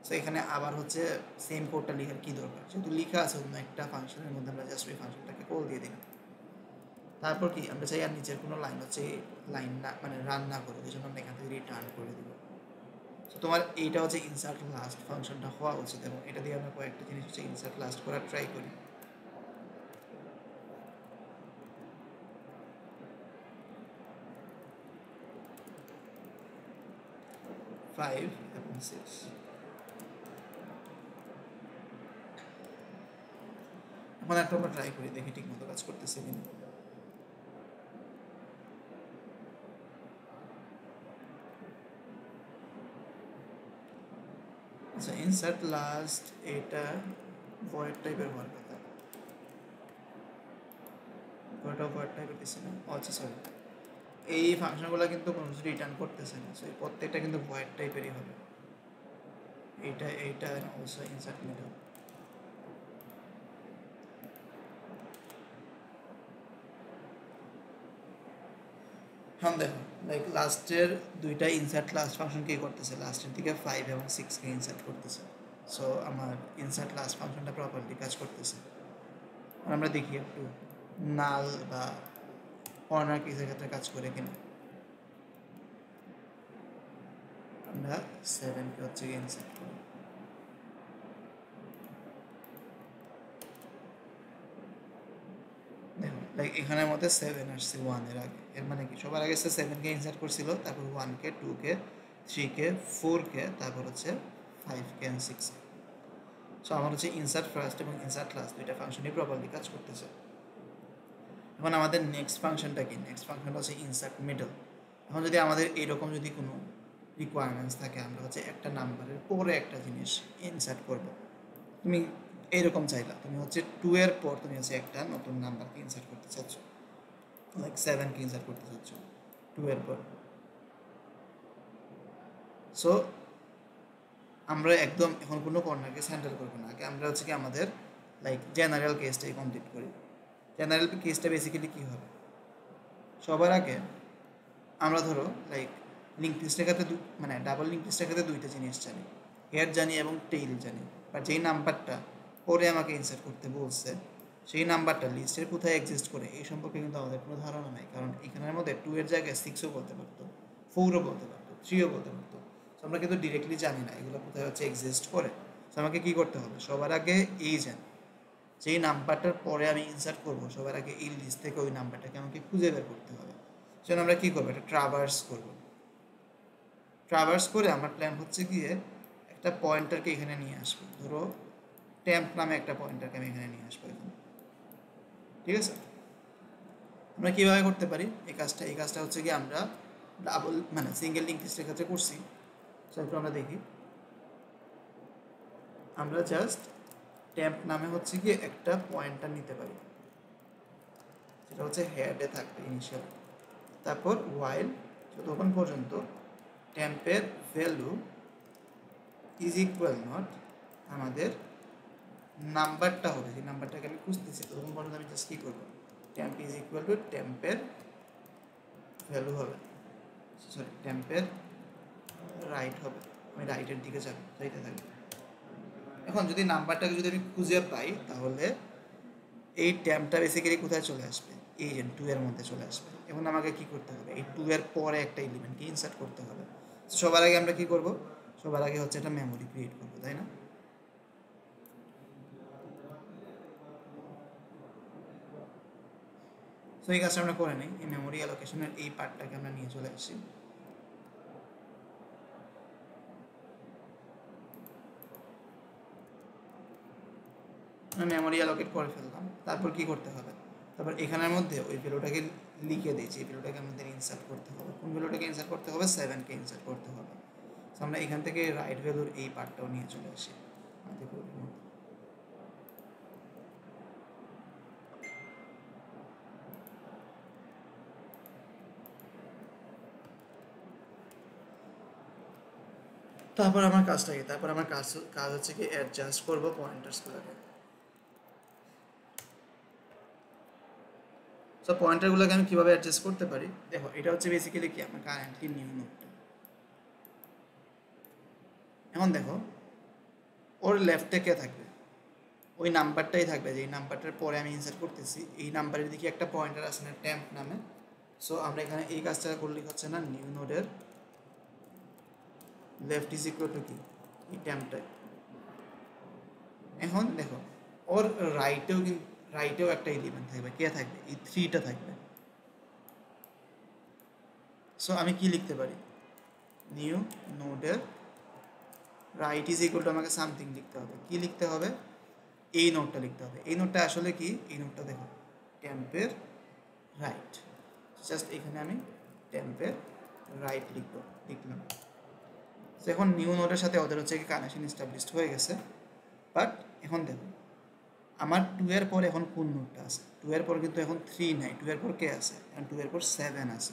সো এখানে আবার হচ্ছে সেম কোডটা লেখার কী দরকার, যেহেতু লেখা আছে অন্য একটা ফাংশনের মধ্যে, আমরা জাস্ট ওই ফাংশনটাকে কল দিয়ে দিলাম। তারপর কি আমরা চাই আর নিচের কোনো লাইন হচ্ছে লাইন না মানে রান না করে, এই জন্য আমরা এখান থেকে রিটার্ন করে দেবো। তো তোমার এইটা হচ্ছে ইনসার্ট লাস্ট ফাংশনটা হওয়া উচিত, এবং এটা দিয়ে আমরা কয়েকটা জিনিস হচ্ছে ইনসার্ট লাস্ট করার ট্রাই করি। ফাইভ এবং 6 এখন একটা আমরা ট্রাই করি, দেখি ঠিক মতো কাজ করতেছে কিনা। আচ্ছা, ইনসার্ট লাস্ট এটা ভয়েড টাইপের হওয়ার কথা, ওটাও ভয়েড টাইপের দিচ্ছে না। আচ্ছা সরি, এই ফাংশনগুলো কিন্তু কোনো কিছু রিটার্ন করতেছে না, সো প্রত্যেকটা কিন্তু ভয়েড টাইপেরই হবে। এইটা অলসো ইনসার্ট মিডল। হ্যাঁ দেখো, লাইক লাস্টের দুইটা ইনসার্ট লাস্ট ফাংশন কি করতেছে, লাস্টের দিকে 5 এবং 6কে ইনসার্ট করতেছে। সো আমার ইনসার্ট লাস্ট ফাংশনটা প্রপারলি কাজ করতেছে। আমরা দেখি একটু নাল বা কর্নার কেসের ক্ষেত্রে কাজ করে কিনা। আমরা 7কে হচ্ছে ইনসার্ট করি, দেখুন লাইক এখানের মধ্যে 7 আসছে 1-এর আগে। এর মানে কি, সবার আগে সে 7কে ইনসার্ট করছিল, তারপর 1কে, 2কে, 3কে, 4কে, তারপর হচ্ছে 5কে অ্যান্ড 6কে। সো আমার হচ্ছে ইনসার্ট ফার্স্ট এবং ইনসার্ট লাস্ট দুইটা ফাংশনই প্রপারলি কাজ করতেছে। এখন আমাদের নেক্সট ফাংশনটা কি, নেক্সট ফাংশনটা হচ্ছে ইনসার্ট মিডল। এখন যদি আমাদের এইরকম যদি কোনো রিকোয়ারমেন্টস থাকে, আমরা হচ্ছে একটা নাম্বারের পরে একটা জিনিস ইনসার্ট করব। তুমি এইরকম চাইলা, তুমি হচ্ছে 2 এর পর তুমি হচ্ছে একটা নতুন নাম্বারকে ইনসার্ট করতে চাচ্ছ, লাইক 7কে ইনসার্ট করতে চাচ্ছ 2 এর পর। সো আমরা একদম এখন কোনো কর্নারকে হ্যান্ডেল করবো না, আগে আমরা হচ্ছে কি আমাদের লাইক জেনারেল কেসটাই কমপ্লিট করি। জেনারেল কেসটা বেসিক্যালি কী হবে, সবার আগে আমরা ধরো লাইক লিঙ্ক লিস্টের ক্ষেত্রে মানে ডাবল লিঙ্ক লিস্টের ক্ষেত্রে দুইটা জিনিস জানি, হেড জানি এবং টেইল জানি। বাট যেই নাম্বারটা পরে আমাকে ইনসার্ট করতে বলছে, সেই নাম্বারটা লিস্টের কোথায় এক্সিস্ট করে এই সম্পর্কে কিন্তু আমাদের কোনো ধারণা নাই, কারণ এখানের মধ্যে 2 এর জায়গায় 6ও বলতে পারতো, 4ও বলতে পারতো, 3ও বলতে পারতো। সো আমরা কিন্তু ডিরেক্টলি জানি না এগুলো কোথায় হচ্ছে এক্সিস্ট করে। সো আমাকে কী করতে হবে, সবার আগে এই যেই নাম্বারটার পরে আমি ইনসার্ট করবো, সবার আগে এই লিস্ট থেকে ওই নাম্বারটাকে আমাকে খুঁজে বের করতে হবে। সেজন্য আমরা কী করবো, একটা ট্রাভার্স করবো। ট্রাভার্স করে আমার প্ল্যান হচ্ছে গিয়ে একটা পয়েন্টারকে এখানে নিয়ে আসবো, ধরো টেম্প নামে একটা পয়েন্টারকে আমি এখানে নিয়ে আসবো এখানে, ঠিক আছে। আমরা কীভাবে করতে পারি এই কাজটা হচ্ছে কি আমরা ডাবল মানে সিঙ্গেল লিঙ্ক লিস্টের ক্ষেত্রে করছি। সো একটু আমরা দেখি, আমরা জাস্ট টেম্প নামে হচ্ছে কি একটা পয়েন্টার নিতে পারি, সেটা হচ্ছে হেডে থাকবে ইনিশিয়ালি। তারপর ওয়াইল যতক্ষণ পর্যন্ত টেম্পের ভ্যালু ইজ ইকুয়াল নট আমাদের নাম্বারটা হবে, যে নাম্বারটাকে আমি খুঁজতেছি, ততক্ষণ পর্যন্ত আমি জাস্ট কী করবো, টেম্প ইজ ইকুয়াল টু টেম্পের ভ্যালু হবে, সরি টেম্পের রাইট হবে, আমি রাইটের দিকে যাইতে থাকবো। এখন যদি নাম্বারটাকে যদি আমি খুঁজে পাই তাহলে এই ট্যাম্পটা বেসিক্যালি কোথায় চলে আসবে, এই যে 2 এর মধ্যে চলে আসবে। এখন আমাকে কি করতে হবে, এই 2 এর পরে একটা এলিমেন্টকে ইনসার্ট করতে হবে। সবার আগে আমরা কি করব, সবার আগে হচ্ছে একটা মেমোরি ক্রিয়েট করবো, তাই না? তো এই কাজটা আমরা করে নিই, এই মেমোরি অ্যালোকেশনের এই পার্টটাকে আমরা নিয়ে চলে আসি। মেমোরি অ্যালোকেট করে ফেললাম। তারপর কি করতে হবে, তারপর এখানের মধ্যে ওই ভ্যালুটাকে লিখে দিয়েছি, এই ভ্যালুটাকে আমাদের ইনসার্ট করতে হবে। কোন ভ্যালুটাকে ইনসার্ট করতে হবে, 7কে ইনসার্ট করতে হবে। তো আমরা এখান থেকে রাইট ভ্যালুর এই পার্টটাও নিয়ে চলে আসি আমাদের কোডের মধ্যে। তারপর আমার কাজটা কি, তারপর আমার কাজ হচ্ছে কি অ্যাডজাস্ট করবো পয়েন্টার্সগুলোকে। সো পয়েন্টারগুলোকে আমি কীভাবে অ্যাডজাস্ট করতে পারি, দেখো এটা হচ্ছে বেসিক্যালি কি আমার কারেন্টলি নিউ নোটটা। এখন দেখো ওর লেফটে কে থাকবে, ওই নাম্বারটাই থাকবে, যে এই নাম্বারটার পরে আমি ইনসার্ট করতেছি, এই নাম্বারের দিকে একটা পয়েন্টার আছে না ট্যাম্প নামে। সো আমরা এখানে এই কাজটা করলে হচ্ছে না, নিউ নোডের লেফট ইজ ইকুয়াল টু কি, এই ট্যাম্পটাই। এখন দেখো ওর রাইটেও একটা এলিমেন্ট থাকবে, কে থাকবে, এই 3টা থাকবে। সো আমি কি লিখতে পারি, নিউ নোডের রাইট ইজ ইকুয়াল টু, আমাকে সামথিং লিখতে হবে। কি লিখতে হবে, এই নোটটা লিখতে হবে। এই নোটটা আসলে কি, এই নোটটা দেখো টেম্পের রাইট, জাস্ট এখানে আমি টেম্পের রাইট লিখলাম। তো এখন নিউ নোটের সাথে ওদের হচ্ছে কি কানেকশন এস্টাবলিশড হয়ে গেছে। বাট এখন দেখো আমার 2 এর পর এখন কোন নোটটা আছে, 2 এর পর কিন্তু এখন 3 নাই, 2 এর পর কে আছে, এখন 2 এর পর 7 আছে।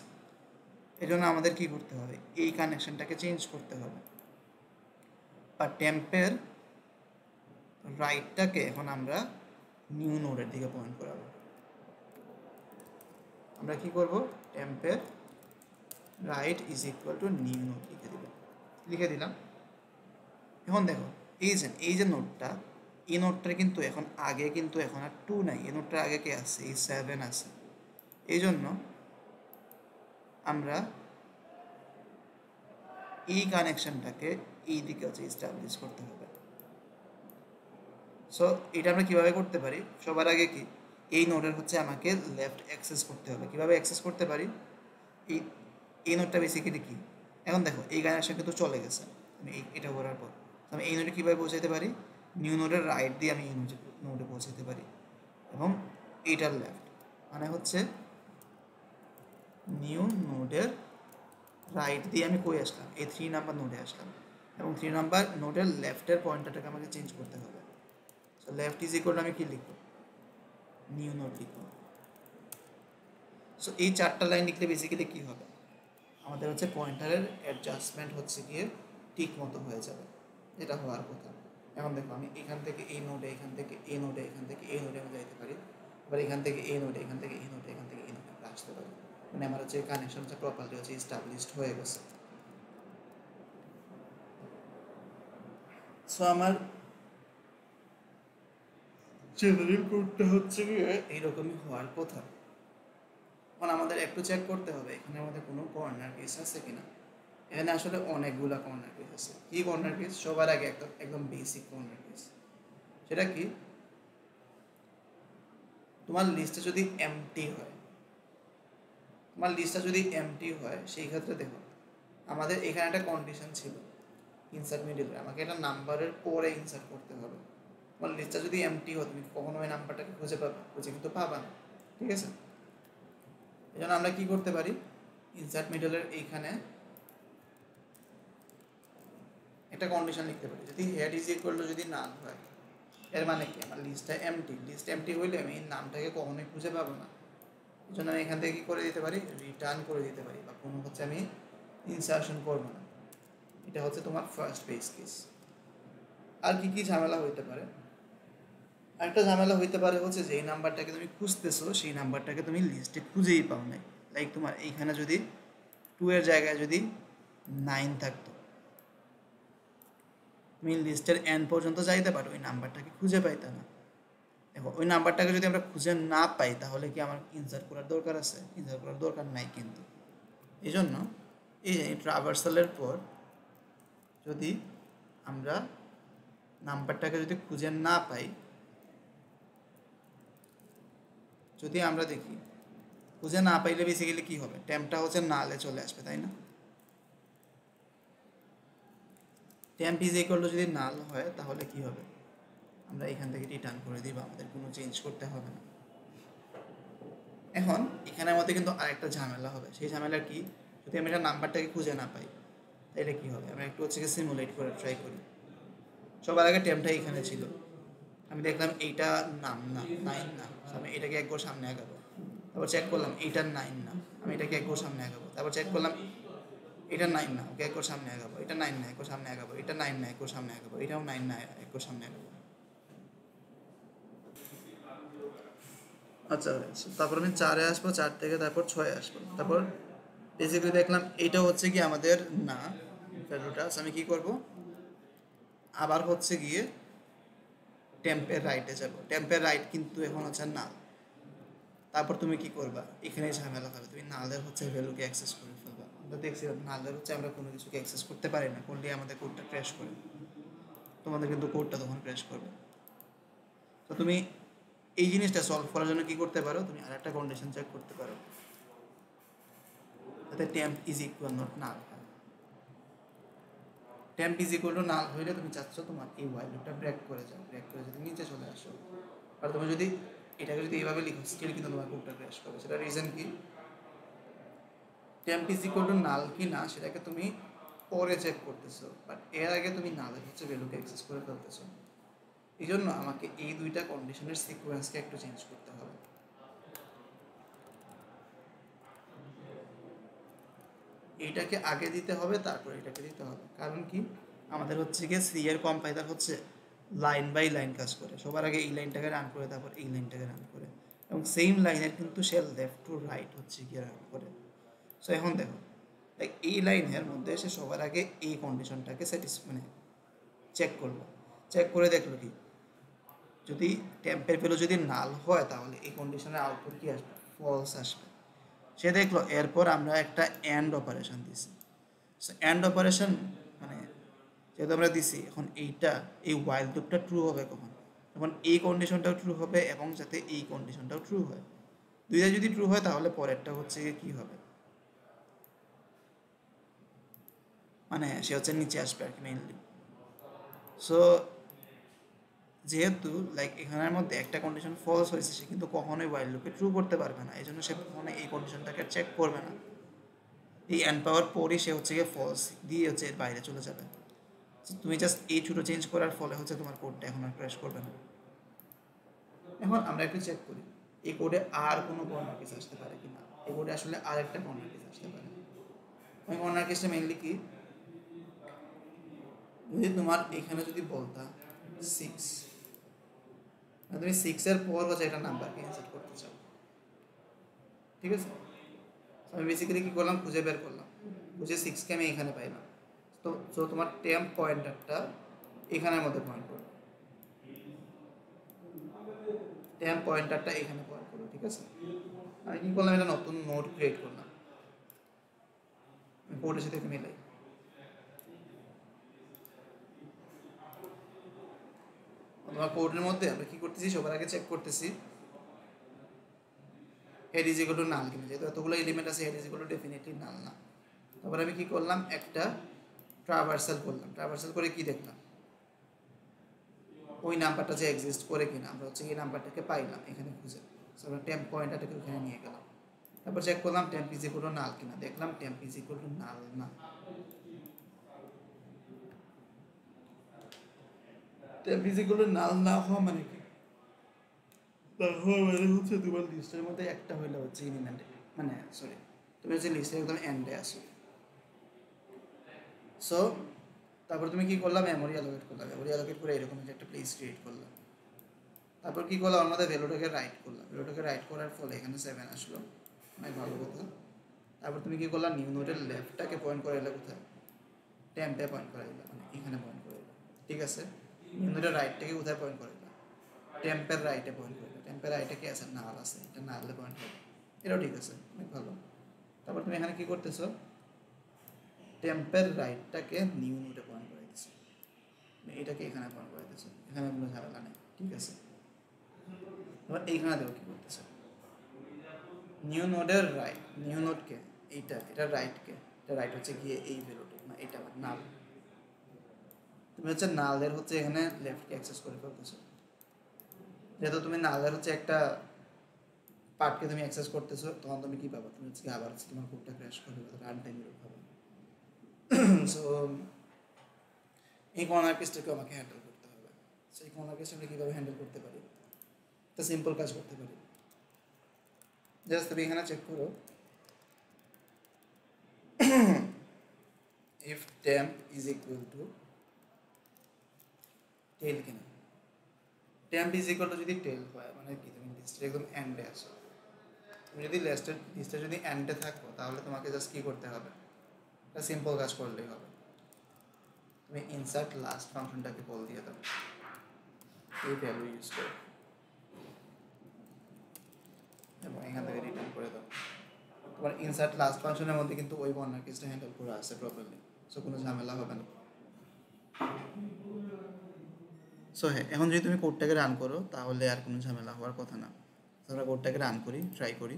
এই জন্য আমাদের কি করতে হবে, এই কানেকশনটাকে চেঞ্জ করতে হবে। আর টেম্পের রাইটটাকে এখন আমরা নিউ নোডের দিকে পয়েন্ট করাবো। আমরা কি করব, টেম্পের right is equal to new node লিখে দিলাম। এখন দেখো এই যে নোটটা, এই নোটটার কিন্তু এখন আগে কিন্তু এখন আর 2 নাই, এই নোটটার আগে কে আছে, এই 7 আছে। এই জন্য আমরা এই কানেকশনটাকে এই দিকে হচ্ছে এস্টাবলিশ করতে হবে। সো এটা আমরা কীভাবে করতে পারি, সবার আগে কি এই নোডের হচ্ছে আমাকে লেফট অ্যাক্সেস করতে হবে। কীভাবে অ্যাক্সেস করতে পারি, এই নোডটা বেসিক্যালি কি, এখন দেখো এই কানেকশন কিন্তু চলে গেছে, আমি এটা করার পর আমি এই নোডে কীভাবে পৌঁছাতে পারি, নিউ নোডের রাইট দিয়ে আমি এই নোডে পৌঁছাতে পারি, এবং এইটার লেফট মানে হচ্ছে নিউ নোডের রাইট দিয়ে আমি কই আসলাম, এই 3 নাম্বার নোডে আসলাম, এবং 3 নাম্বার নোডের লেফটের পয়েন্টারটাকে আমাকে চেঞ্জ করতে হবে। সো লেফট ইজ ইকুয়াল আমি কি লিখব, নিউ নোড লিখব। সো এই 4টা লাইন লিখলে বেসিক্যালি কী হবে, আমাদের হচ্ছে পয়েন্টারের অ্যাডজাস্টমেন্ট হচ্ছে গিয়ে ঠিক মতো হয়ে যাবে, যেটা হওয়ার কথা। এখন দেখো আমি এখান থেকে এই নোডে, এখান থেকে এই নোডে, এখান থেকে এই নোডে আমি যাইতে পারি, আবার এখান থেকে এই নোডে, এখান থেকে এই নোডে, এখান থেকে এই নোডে আমরা আসতে পারি। মানে আমার হচ্ছে কানেকশন হচ্ছে প্রপারলি হচ্ছে এস্টাবলিশড হয়ে গেছে। সো আমার জেনারেল কোডটা হচ্ছে গিয়ে এইরকমই হওয়ার কথা। এখন আমাদের একটু চেক করতে হবে এখানের মধ্যে কোনো কর্নার কেস আছে কিনা। এখানে আসলে অনেকগুলো কর্নার কেস আছে। কি কর্নার কেস, সবার আগে একদম বেসিক কর্নার কেস, সেটা কি, তোমার লিস্টে যদি এমটি হয়, তোমার লিস্টটা যদি এমটি হয়, সেই ক্ষেত্রে দেখো আমাদের এখানে একটা কন্ডিশন ছিল ইনসার্ট মিডলে, আমাকে একটা নাম্বারের পরে ইনসার্ট করতে হবে। তোমার লিস্টটা যদি এমটি হয়, তুমি কখনো ওই নাম্বারটাকে খুঁজে কিন্তু পাবা না, ঠিক আছে? এই জন্য আমরা কী করতে পারি, ইনসার্ট মিডলের এইখানে একটা কন্ডিশন লিখতে পারি, যদি হেড ইজ ইকুয়াল টু যদি নাল হয়, এর মানে কি আমার লিস্টটা এমটি, লিস্ট এমটি হইলে আমি এই নামটাকে কখনোই খুঁজে পাবো না। এই জন্য আমি এখান থেকে কী করে দিতে পারি, রিটার্ন করে দিতে পারি, বা কোনো হচ্ছে আমি ইনসার্শন করবো না। এটা হচ্ছে তোমার ফার্স্ট বেস কেস। আর কি কি ঝামেলা হইতে পারে, আরেকটা ঝামেলা হইতে পারে হচ্ছে যে এই নাম্বারটাকে তুমি খুঁজতেছো, সেই নাম্বারটাকে তুমি লিস্টে খুঁজেই পাও নাই। লাইক তোমার এইখানে যদি 2 এর জায়গায় যদি 9 থাকতো, তুমি লিস্টের এন পর্যন্ত যাইতে পারো, ওই নাম্বারটাকে খুঁজে পাইতে না। দেখো ওই নাম্বারটাকে যদি আমরা খুঁজে না পাই তাহলে কি আমার ইনসার্ট করার দরকার আছে? ইনসার্ট করার দরকার নাই। কিন্তু এই জন্য এই ট্রাভার্সালের পর যদি আমরা নাম্বারটাকে যদি খুঁজে না পাই, যদি আমরা দেখি খুঁজে না পাইলে বেসিক্যালি কী হবে, ট্যাম্পটা হচ্ছে নালে চলে আসবে, তাই না? ট্যাম্প ইজ ইকুয়াল টু যদি নাল হয় তাহলে কি হবে, আমরা এখান থেকে রিটার্ন করে দিব, আমাদের কোনো চেঞ্জ করতে হবে না। এখন এখানের মধ্যে কিন্তু আরেকটা ঝামেলা হবে। সেই ঝামেলা কি, যদি আমি এটা নাম্বারটাকে খুঁজে না পাই তাহলে কী হবে, আমরা একটু হচ্ছে কি সিমুলেট করে ট্রাই করি। সবার আগে ট্যাম্পটা এখানে ছিল, আমি দেখলাম এইটা নাম না, 9 না, আমি এটাকে এক ঘর সামনে আগাবো। তারপর চেক করলাম এইটা 9 না, আমি এটাকে এক ঘর সামনে আগাবো। তারপর চেক করলাম এটা 9 না, ওকে এক ঘর সামনে আগাবো। এটা 9 না, এক ঘর সামনে আগাবো। এটা 9 না, এক ঘর সামনে আগাবো। এটাও 9 না, এক ঘর সামনে আগাবো। আচ্ছা, তারপর আমি 4-এ আসবো, 4 থেকে তারপর 6-এ আসবো। তারপর বেসিক্যালি দেখলাম এইটা হচ্ছে কি আমাদের না ভ্যালুটা। আমি কি করব, আবার হচ্ছে গিয়ে টেম্পের রাইটে যাব। টেম্পের রাইট কিন্তু এখন হচ্ছে নাল। তারপর তুমি কি করবা, এখানে ঝামেলা হবে, তুমি নালের হচ্ছে ভ্যালুকে অ্যাক্সেস করে ফেলবা। আমরা দেখছিলাম নালের হচ্ছে আমরা কোনো কিছুকে অ্যাক্সেস করতে পারি না, করলে আমাদের কোডটা ক্র্যাশ করে, তোমাদের কিন্তু কোডটা তখন ক্র্যাশ করবে। তো তুমি এই জিনিসটা সলভ করার জন্য কি করতে পারো, তুমি আরেকটা কন্ডিশন চেক করতে পারো, যাতে temp is equal not null হয়। Temp is equal to null হইলে তুমি চাচ্ছ তোমার এই ওয়াইল লুপটা ব্রেক করে যাও, ব্রেক করে যদি নিচে চলে আসো। আর তুমি যদি এটাকে যদি এইভাবে লিখো স্টিল কিন্তু তোমার কোডটা ক্র্যাশ করবে। সেটা রিজন কি, temp is equal to null কি না সেটাকে তুমি পরে চেক করতেছো, বাট এর আগে তুমি নালের হচ্ছে ভ্যালুকে অ্যাক্সেস করে ফেলতেছো। এই জন্য আমাকে এই দুইটা কন্ডিশনের সিকোয়েন্সকে একটু চেঞ্জ করতে হবে। এইটাকে আগে দিতে হবে, তারপর এটাকে দিতে হবে। কারণ কি, আমাদের হচ্ছে গিয়ে সি এর কম্পাইলার হচ্ছে লাইন বাই লাইন কাজ করে। সবার আগে এই লাইনটাকে রান করে, তারপর এই লাইনটাকে রান করে, এবং সেম লাইনের কিন্তু সে লেফট টু রাইট হচ্ছে গিয়ে রান করে। সো এখন দেখো, এই লাইনের মধ্যে সে সবার আগে এই কন্ডিশনটাকে মানে চেক করলো, চেক করে দেখলো কি, যদি টেম্পের ভ্যালু যদি নাল হয় তাহলে এই কন্ডিশনের আউটপুট কি আসবে, ফলস আসবে। সে দেখলো, এরপর আমরা একটা অ্যান্ড অপারেশন দিছি। সো অ্যান্ড অপারেশন মানে যেহেতু আমরা দিছি, এখন এইটা এই ওয়াইল লুপটা ট্রু হবে কখন, এখন এই কন্ডিশনটাও ট্রু হবে এবং যাতে এই কন্ডিশনটাও ট্রু হয়। দুইটা যদি ট্রু হয় তাহলে পরেরটা হচ্ছে কি হবে, মানে সে হচ্ছে নিচে আসবে আর কি মেইনলি। সো যেহেতু এখানের মধ্যে একটা কন্ডিশন ফলস হয়েছে, সে কিন্তু কখনোই ওয়াইল লুপে ট্রু করতে পারবে না। এই জন্য সে কখনো এই কন্ডিশনটাকে চেক করবে না। এই এন্ড পাওয়ার পরই সে হচ্ছে গিয়ে ফলস দিয়ে হচ্ছে এর বাইরে চলে যাবে। তুমি জাস্ট এই ছোটো চেঞ্জ করার ফলে হচ্ছে তোমার কোডটা এখন আর ক্র্যাশ করবে না। এখন আমরা একটু চেক করি এই কোডে আর কোনো কর্নার কেস আসতে পারে কি না। এই কোডে আসলে আর একটা কর্নার কেস আসতে পারে। ওই কর্নার কেসটা মেইনলি কি, যদি তোমার এখানে যদি বলতা 6, তুমি 6-এর পর হচ্ছে একটা নাম্বারকে ইনসার্ট করতে চাও, ঠিক আছে? আমি বেসিক্যালি কী করলাম, খুঁজে বের করলাম, খুঁজে 6কে আমি এখানে পাইলাম। তো তোমার টেম্প পয়েন্টারটা এখানের মধ্যে পয়েন্ট করো, টেম্প পয়েন্টারটা এখানে পয়েন্ট করো, ঠিক আছে? আমি কী করলাম, একটা নতুন নোড ক্রিয়েট করলাম, কোডের সাথে মিলাই। তোমার কোডের মধ্যে আমরা কী করতেছি, সবার আগে চেক করতেছি head is equal to null কিনা। যেহেতু এতগুলো এলিমেন্ট আছে, head is equal to definitely null না। তারপরে আমি কী করলাম, একটা ট্রাভার্সাল করলাম। ট্রাভার্সাল করে কি দেখলাম, ওই নাম্বারটা যে এক্সিস্ট করে কিনা, আমরা হচ্ছে এই নাম্বারটাকে পাইলাম এখানে খুঁজে। আমরা টেম্প পয়েন্টারটাকে ওখানে নিয়ে গেলাম। তারপর চেক করলাম temp is equal to null কিনা, দেখলাম temp is equal to null না। Temp is equal to null না হওয়া মানে কি? না হওয়া মানে হচ্ছে তোমার লিস্টের মধ্যে একটা হইলে হচ্ছে ইনিমেন্টে, মানে সরি, তুমি হচ্ছে লিস্টের একদম এন্ডে আসো। সো তারপর তুমি কি করলাম, মেমোরি অ্যালোকেট করলাম, মেমোরি অ্যালোকেট করে এরকম একটা প্লেস ক্রিয়েট করলাম। তারপর কি করলাম, আমাদের ভ্যালুটাকে রাইট করলাম, ভ্যালুটাকে রাইট করার ফলে এখানে 7 আসলো, অনেক ভালো কথা। তারপর তুমি কি করলাম, নিউ নোটের লেফটটাকে পয়েন্ট করে এলে কোথায়, টেম্পে পয়েন্ট করে দিলাম, মানে এখানে পয়েন্ট করে দিলাম, ঠিক আছে। নিউ নোটের রাইটটাকে কোথায় পয়েন্ট করে দিলাম, টেম্পের রাইটে পয়েন্ট করে দিলাম। টেম্পের রাইটে কি আছে, নাল আছে, এটা নালে পয়েন্ট হবে, এটাও ঠিক আছে, অনেক ভালো। তারপর তুমি এখানে কি করতেছো, টেম্পের রাইটটাকে নিউ নোটে পয়েন্ট করে দিচ্ছ, এটাকে এখানে পয়েন্ট করে দিচ্ছ, এখানে কোনো ঝামেলা নেই, ঠিক আছে। এবার এইখানে দেখো কি করতেছে, নিউ নোডের রাইট, নিউ নোডকে এইটা, এটা রাইটকে, এটা রাইট হচ্ছে গিয়ে এই ভ্যালুটা, না এটা নাল, তুমি হচ্ছে নালের হচ্ছে এখানে লেফটকে অ্যাক্সেস করে ফেলতেছো। যেহেতু তুমি নালের হচ্ছে একটা পার্টকে তুমি অ্যাক্সেস করতেছো, তখন তুমি কি পাবা, তুমি হচ্ছে আবার হচ্ছে তোমার কোডটা ক্র্যাশ করবে, রান টাইম এরকম হবে। সো এই কর্নার কেসটাকে আমাকে হ্যান্ডেল করতে হবে। সো এই কর্নার কেসটা আমরা কীভাবে হ্যান্ডেল করতে পারি, একটা সিম্পল কাজ করতে পারি। জাস্ট তুমি এখানে চেক করো, if temp is equal to tail কিনা, temp is equal to যদি tail হয় মানে কি, তুমি লিস্টের একদম এন্ডে আসো। তুমি যদি লিস্টে যদি এন্ডে থাকো, তাহলে তোমাকে জাস্ট কি করতে হবে, একটা সিম্পল কাজ করলেই হবে, তুমি ইনসার্ট লাস্ট ফাংশনটাকে কল দিয়ে দাও, এই ভ্যালু ইউজ করে, এবং এখান থেকে রিটার্ন করে দাও। তোমার ইনসার্ট লাস্ট ফাংশনের মধ্যে কিন্তু ওই কর্নার কেসটা হ্যান্ডেল করা আছে প্রপারলি, সো কোনো ঝামেলা হবে না। সো হ্যাঁ, এখন যদি তুমি কোডটাকে রান করো তাহলে আর কোনো ঝামেলা হওয়ার কথা না। আমরা কোডটাকে রান করি, ট্রাই করি।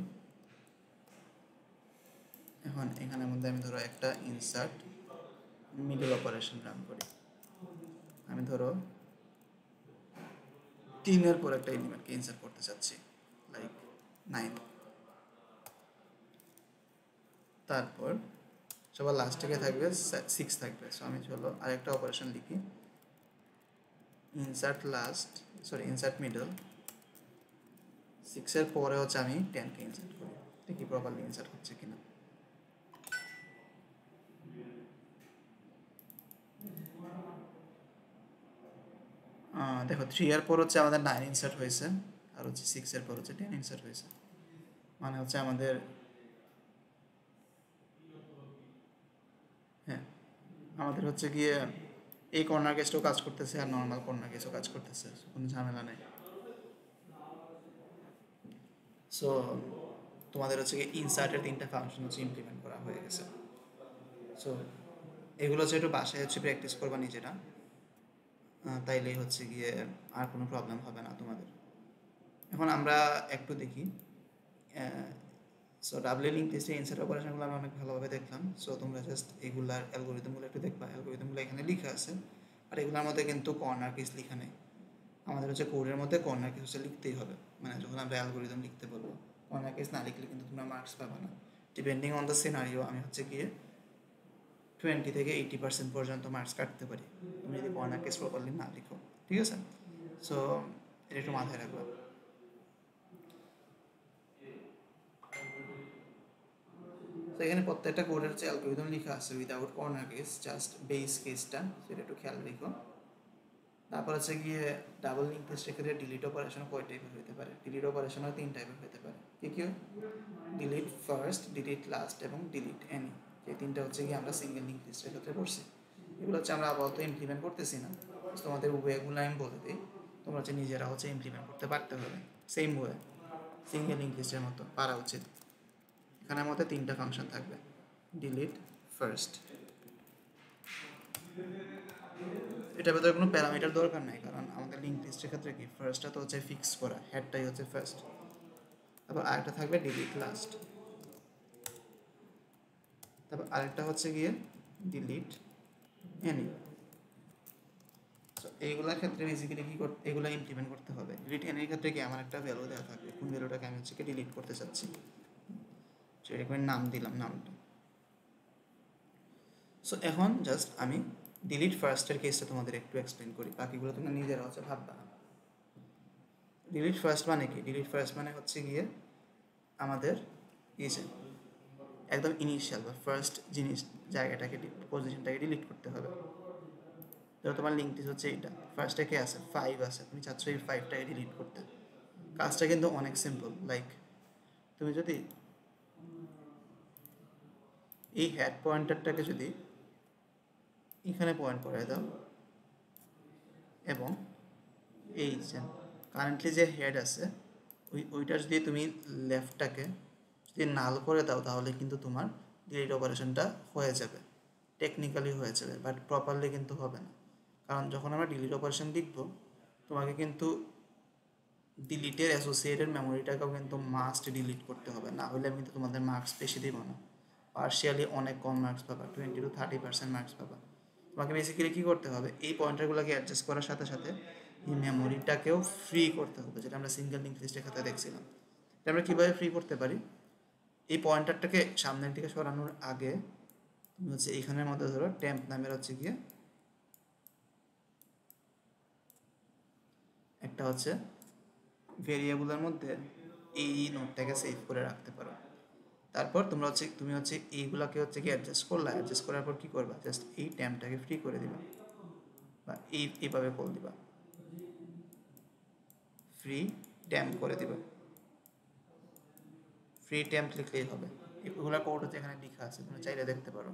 এখন এখানের মধ্যে আমি ধরো একটা ইনসার্ট মিডল অপারেশন রান করি, আমি ধরো 3-এর পর একটা এলিমেন্টকে ইনসার্ট করতে চাচ্ছি, লাইক 9। তারপর সবার লাস্ট থেকে থাকবে 6 থাকবে। সো আমি চলো আরেকটা অপারেশন লিখি, insert last, sorry insert middle, 6-এর পরে হচ্ছে আমি 10কে ইনসার্ট করি, দেখি প্রপারলি ইনসার্ট হচ্ছে কিনা। দেখো 3-এর পর হচ্ছে আমাদের 9 ইনসার্ট হয়েছে, আর হচ্ছে 6-এর পর হচ্ছে 10 ইনসার্ট হয়েছে, মানে হচ্ছে আমাদের হ্যাঁ আমাদের হচ্ছে গিয়ে এই কর্নার কেসটাও কাজ করতেছে আর নর্মাল কর্নার কেসও কাজ করতেছে, কোনো ঝামেলা নেই। সো তোমাদের হচ্ছে গিয়ে ইনসার্টের 3টা ফাংশন হচ্ছে ইমপ্লিমেন্ট করা হয়ে গেছে। সো এগুলো হচ্ছে একটু বাসায় হচ্ছে প্র্যাকটিস করবা নিজেরা, তাইলেই হচ্ছে গিয়ে আর কোনো প্রবলেম হবে না তোমাদের। এখন আমরা একটু দেখি, সো ডাবল লিঙ্ক টেস্টে ইনসার্ট অপারেশনগুলো আমরা অনেক ভালোভাবে দেখলাম। সো তোমরা জাস্ট এগুলার অ্যালগোরিদমগুলো একটু দেখবা, অ্যালগোরিদমগুলো এখানে লেখা আছে, আর এগুলোর মধ্যে কিন্তু কর্নার কেস লেখা নেই। আমাদের হচ্ছে কোডের মধ্যে কর্নার কেস হচ্ছে লিখতেই হবে, মানে যখন আমরা অ্যালগোরিদম লিখতে বলবো, কর্নার কেস না লিখলে কিন্তু তোমরা মার্কস পাবে না। ডিপেন্ডিং অন দ্য সিনারিও আমি হচ্ছে গিয়ে 20 থেকে 80% পর্যন্ত মার্কস কাটতে পারি, তুমি যদি কর্নার কেস প্রপারলি না লিখো, ঠিক আছে। সো এটা একটু মাথায় রাখবা। তো এখানে প্রত্যেকটা কোডের হচ্ছে অ্যালগরিদম লেখা আছে without corner case, just base কেসটা, সেটা একটু খেয়াল রেখো। তারপর হচ্ছে গিয়ে ডাবল লিঙ্ক টেস্টের ক্ষেত্রে ডিলিট অপারেশন কয় টাইপের হতে পারে, ডিলিট অপারেশনও 3 টাইপের হতে পারে। কি কি, ডিলিট ফার্স্ট, ডিলিট লাস্ট এবং ডিলিট এনি, এই 3টা হচ্ছে গিয়ে আমরা সিঙ্গেল লিঙ্ক টেস্টের ক্ষেত্রে পড়ছি। এগুলো হচ্ছে আমরা আপাতত ইমপ্লিমেন্ট করতেছি না, তোমাদের ওয়েগুলো আমি বলে দিই, তোমরা হচ্ছে নিজেরা হচ্ছে ইমপ্লিমেন্ট করতে পারতে হবে সেম ওয়ে, সিঙ্গেল লিঙ্ক টেস্টের মতো পারা উচিত। এখানে আমাদের 3টা ফাংশন থাকবে, ডিলিট ফার্স্ট, এটার ভেতরে কোনো প্যারামিটার দরকার নাই, কারণ আমাদের লিঙ্ক লিস্টের ক্ষেত্রে কি ফার্স্টটা তো হচ্ছে ফিক্স করা, হেডটাই হচ্ছে ফার্স্ট। তারপর আরেকটা থাকবে ডিলিট লাস্ট, তারপর আরেকটা হচ্ছে গিয়ে ডিলিট এনি। তো এইগুলোর ক্ষেত্রে বেসিক্যালি কী করতে, এগুলো ইমপ্লিমেন্ট করতে হবে। ডিলিট এনির ক্ষেত্রে কি আমার একটা ভ্যালু দেওয়া থাকবে, কোন ভ্যালুটাকে আমি হচ্ছে ডিলিট করতে চাচ্ছি, সেরকম নাম দিলাম নামটা। সো এখন জাস্ট আমি ডিলিট ফার্স্টের কেসটা তোমাদের একটু এক্সপ্লেন করি, বাকিগুলো তোমরা নিজেরা হচ্ছে ভাববা না। ডিলিট ফার্স্ট মানে কি? ডিলিট ফার্স্ট মানে হচ্ছে গিয়ে আমাদের এই যে একদম ইনিশিয়াল বা ফার্স্ট জিনিস জায়গাটাকে পজিশনটাকে ডিলিট করতে হবে। ধরো তোমার লিঙ্কটি হচ্ছে এইটা, ফার্স্টে কে আছে? 5 আছে, তুমি চাচ্ছ এই 5টাকে ডিলিট করতে। কাজটা কিন্তু অনেক সিম্পল। লাইক তুমি যদি এই হেড পয়েন্টারটাকে যদি এখানে পয়েন্ট করে দাও এবং এই যে কারেন্টলি যে হেড আছে ওইটার যদি তুমি লেফটটাকে যদি নাল করে দাও তাহলে কিন্তু তোমার ডিলিট অপারেশনটা হয়ে যাবে, টেকনিক্যালি হয়ে যাবে, বাট প্রপারলি কিন্তু হবে না। কারণ যখন আমরা ডিলিট অপারেশন লিখবো তোমাকে কিন্তু ডিলিটের অ্যাসোসিয়েটেড মেমোরিটাকেও কিন্তু মাস্ট ডিলিট করতে হবে, না হলে আমি কিন্তু তোমাদের মার্কস বেশি দিব না, পার্শিয়ালি অনেক কম মার্কস পাবা, 20 to 30% মার্কস পাবা। তোমাকে বেসিক্যালি কী করতে হবে? এই পয়েন্টারগুলোকে অ্যাডজাস্ট করার সাথে সাথে এই মেমোরিটাকেও ফ্রি করতে হবে, যেটা আমরা সিঙ্গেল লিঙ্ক লিস্টের ক্ষেত্রে দেখছিলাম। এটা আমরা কীভাবে ফ্রি করতে পারি? এই পয়েন্টারটাকে সামনের দিকে সরানোর আগে তুমি হচ্ছে এইখানের মধ্যে ধরো টেম্প নামের হচ্ছে গিয়ে একটা হচ্ছে ভেরিয়েবলের মধ্যে এই নোটটাকে সেভ করে রাখতে পারো। তারপর তুমি হচ্ছে এইগুলোকে হচ্ছে কি অ্যাডজাস্ট করলা, অ্যাডজাস্ট করার পর কী করবা? জাস্ট এই ট্যাম্পটাকে ফ্রি করে দিবা বা এইভাবে কল দিবা, ফ্রি ট্যাম্প করে দিবা। ফ্রি ট্যাম্প লিখলেই হবে। এগুলো কোড হচ্ছে এখানে লেখা আছে, তুমি চাইলে দেখতে পারো,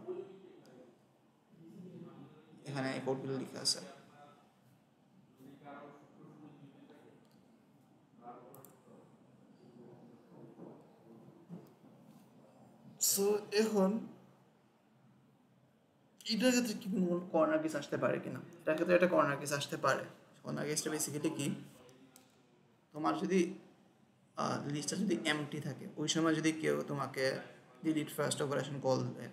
এখানে এই কোডগুলো লেখা আছে। সো এখন এটার ক্ষেত্রে কি কোনো কর্নার কেস আসতে পারে কিনা? এটার ক্ষেত্রে একটা কর্নার কেস আসতে পারে। কর্নার কেসটা বেসিক্যালি কি, তোমার যদি লিস্টটা যদি এমটি থাকে ওই সময় যদি কেউ তোমাকে ডিলিট ফার্স্ট অপারেশন কল দেয়,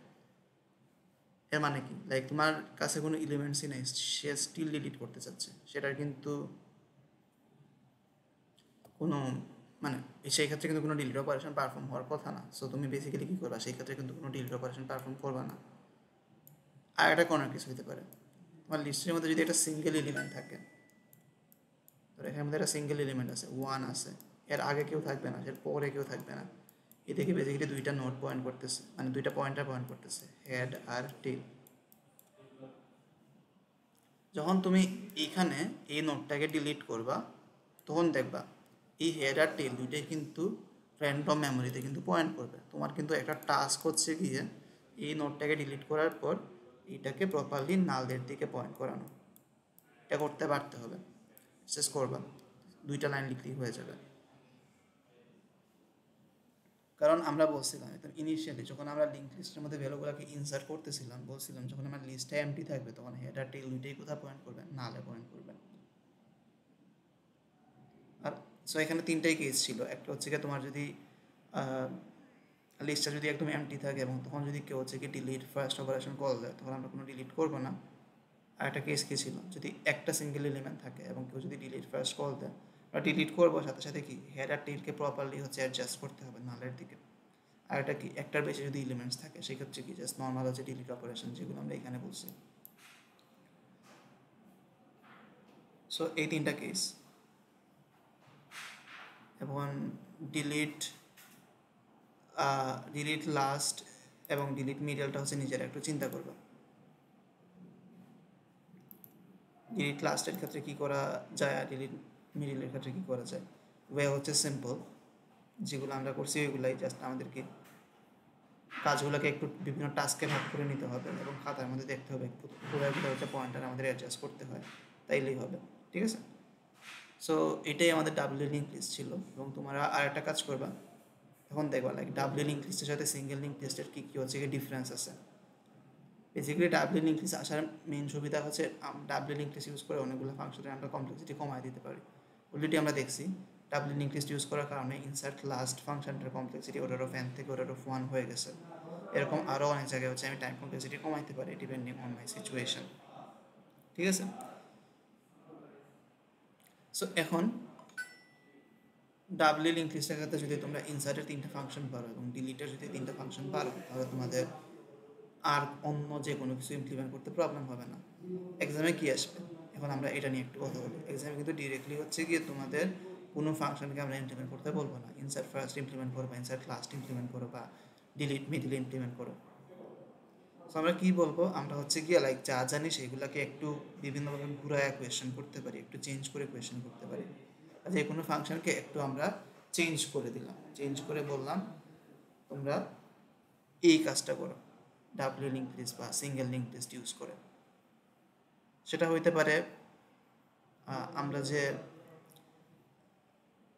এর মানে কি? লাইক তোমার কাছে কোনো এলিমেন্টসই নেই, সে স্টিল ডিলিট করতে চাচ্ছে, সেটার কিন্তু কোনো মানে সেই ক্ষেত্রে কিন্তু কোনো ডিলিট অপারেশন পারফর্ম হওয়ার কথা না। সো তুমি বেসিক্যালি কী করবা? সেই ক্ষেত্রে কিন্তু কোনো ডিলিট অপারেশন পারফর্ম করবা না। আর একটা কর্নার কেস হতে পারে, তোমার লিস্টের মধ্যে যদি একটা সিঙ্গেল এলিমেন্ট থাকে, তো এখানের মধ্যে একটা সিঙ্গেল এলিমেন্ট আছে, 1 আছে, এর আগে কেউ থাকবে না, এর পরে কেউ থাকবে না, এ থেকে বেসিক্যালি দুইটা নোট পয়েন্ট করতেছে, মানে দুইটা পয়েন্টার পয়েন্ট করতেছে, হেড আর টেল। যখন তুমি এইখানে এই নোটটাকে ডিলিট করবা তখন দেখবা এই হেড আর টেল দুইটাই কিন্তু র্যান্ডম মেমোরিতে কিন্তু পয়েন্ট করবে। তোমার কিন্তু একটা টাস্ক হচ্ছে গিয়ে এই নোটটাকে ডিলিট করার পর এটাকে প্রপারলি নালের দিকে পয়েন্ট করানো, এটা করতে পারতে হবে। শেষ করবা, দুইটা লাইন লিখলেই হয়ে যাবে। কারণ আমরা বলছিলাম একদম ইনিশিয়ালি যখন আমরা লিঙ্ক লিস্টের মধ্যে ভ্যালুগুলোকে ইনসার্ট করতেছিলাম, বলছিলাম যখন আমার লিস্টটা এমটি থাকবে তখন হেড আর টেল দুইটাই কোথায় পয়েন্ট করবেন? নালে পয়েন্ট করবেন। আর সো এখানে তিনটাই কেস ছিল। একটা হচ্ছে কি, তোমার যদি লিস্টটা যদি একদম এমটি থাকে এবং তখন যদি কেউ হচ্ছে কি ডিলিট ফার্স্ট অপারেশন কল দেয় তখন আমরা কোনো ডিলিট করবো না। আর একটা কেস কী ছিল, যদি একটা সিঙ্গেল এলিমেন্ট থাকে এবং কেউ যদি ডিলিট ফার্স্ট কল দেয় আমরা ডিলিট করবো, সাথে সাথে কি হেড আর টেলকে প্রপারলি হচ্ছে অ্যাডজাস্ট করতে হবে নালের দিকে। আর এটা কি, একটার বেশি যদি এলিমেন্টস থাকে সেক্ষেত্রে কি জাস্ট নর্মাল হচ্ছে ডিলিট অপারেশন, যেগুলো আমরা এখানে বলছি। সো এই তিনটা কেস। এবং ডিলিট ডিলিট লাস্ট এবং ডিলিট মিডলটা হচ্ছে নিজেরা একটু চিন্তা করবে। ডিলিট লাস্টের ক্ষেত্রে কী করা যায় আর ডিলিট মিডলের ক্ষেত্রে কী করা যায়? ওয়ে হচ্ছে সিম্পল, যেগুলো আমরা করছি ওইগুলাই, জাস্ট আমাদেরকে কাজগুলোকে একটু বিভিন্ন টাস্কে ভাগ করে নিতে হবে এবং খাতার মধ্যে দেখতে হবে কোথায় কোথায় হচ্ছে পয়েন্টার আমাদের অ্যাডজাস্ট করতে হয়, তাইলেই হবে। ঠিক আছে? সো এটাই আমাদের ডাবল লিঙ্ক লিস্ট ছিল। এবং তোমরা আর একটা কাজ করবা, এখন দেখবা লাইক ডাবল লিঙ্ক লিস্টের সাথে সিঙ্গেল লিঙ্ক লিস্টের কী কী হচ্ছে কি ডিফারেন্স আছে। বেসিক্যালি ডাবল লিঙ্ক লিস্ট আসার মেন সুবিধা হচ্ছে ডাবল লিঙ্ক লিস্ট ইউজ করে অনেকগুলো ফাংশনের আমরা কমপ্লেক্সিটি কমায় দিতে পারি। অলরেডি আমরা দেখছি ডাবল লিঙ্ক লিস্ট ইউজ করার কারণে ইনসার্ট লাস্ট ফাংশনটার কমপ্লেক্সিটি অর্ডার অফ n থেকে অর্ডার অফ 1 হয়ে গেছে। এরকম আরও অনেক জায়গায় হচ্ছে আমি টাইম কমপ্লেক্সিটি কমাইতে পারি ডিপেন্ডিং অন মাই সিচুয়েশন। ঠিক আছে? সো এখন ডাবলি লিঙ্ক লিস্টের ক্ষেত্রে যদি তোমরা ইনসার্টের 3টা ফাংশন পারো এবং ডিলিটের যদি 3টা ফাংশন পারো তাহলে তোমাদের আর অন্য যে কোনো কিছু ইমপ্লিমেন্ট করতে প্রবলেম হবে না। এক্সামে কি আসবে, এখন আমরা এটা নিয়ে একটু কথা বলি। এক্সামে কিন্তু ডিরেক্টলি হচ্ছে গিয়ে তোমাদের কোনো ফাংশনকে আমরা ইমপ্লিমেন্ট করতে বলবো না, ইনসার্ট ফার্স্ট ইমপ্লিমেন্ট করো বা ইনসার্ট লাস্ট ইমপ্লিমেন্ট করো বা ডিলিট মিডিল ইমপ্লিমেন্ট করো। তো আমরা কী বলবো, আমরা হচ্ছে গিয়ে লাইক যা জানি সেগুলোকে একটু বিভিন্নভাবে ঘুরায় কোয়েশ্চেন করতে পারি, একটু চেঞ্জ করে কোয়েশ্চেন করতে পারি। যে কোনো ফাংশনকে একটু আমরা চেঞ্জ করে দিলাম, চেঞ্জ করে বললাম তোমরা এই কাজটা করো ডাব্লিউ লিঙ্ক লিস্ট বা সিঙ্গেল লিঙ্ক লিস্ট ইউজ করে। সেটা হইতে পারে আমরা যে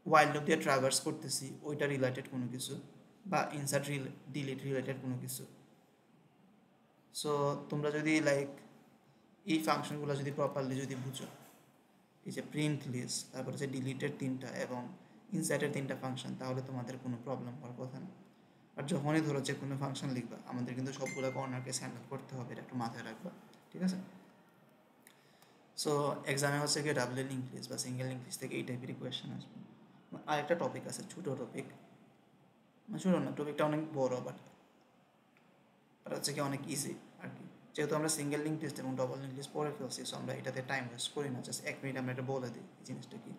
ওয়াইল্ড লুপ দিয়ে ট্রাভার্স করতেছি ওইটা রিলেটেড কোনো কিছু, বা ইনসার্ট ডিলিট রিলেটেড কোনো কিছু। সো তোমরা যদি লাইক এই ফাংশনগুলো যদি প্রপারলি যদি বুঝো, এই যে প্রিন্ট লিস্ট, তারপরে যে ডিলিটের 3টা এবং ইনসার্টের 3টা ফাংশন, তাহলে তোমাদের কোনো প্রবলেম হওয়ার কথা না। আর যখনই ধরো যে কোনো ফাংশন লিখবা, আমাদের কিন্তু সবগুলো কর্নারকে হ্যান্ডেল করতে হবে, এটা একটু মাথায় রাখবা, ঠিক আছে? সো এক্সামে হচ্ছে গিয়ে ডাবল লিঙ্ক লিস্ট বা সিঙ্গেল লিঙ্ক লিস্ট থেকে এই টাইপেরই কোয়েশ্চেন আসবে। আরেকটা টপিক আছে, ছোটো টপিক, ছোটো না, টপিকটা অনেক বড়, বাট হচ্ছে কি অনেক ইজি আর কি। যেহেতু আমরা সিঙ্গেল লিঙ্ক লিস্ট এবং ডবল লিঙ্ক লিস্ট পড়ে ফেলছি, সো আমরা এটাতে টাইম ওয়েস্ট করি না, জাস্ট 1 মিনিট আমরা এটা বলে দিই এই জিনিসটা কি।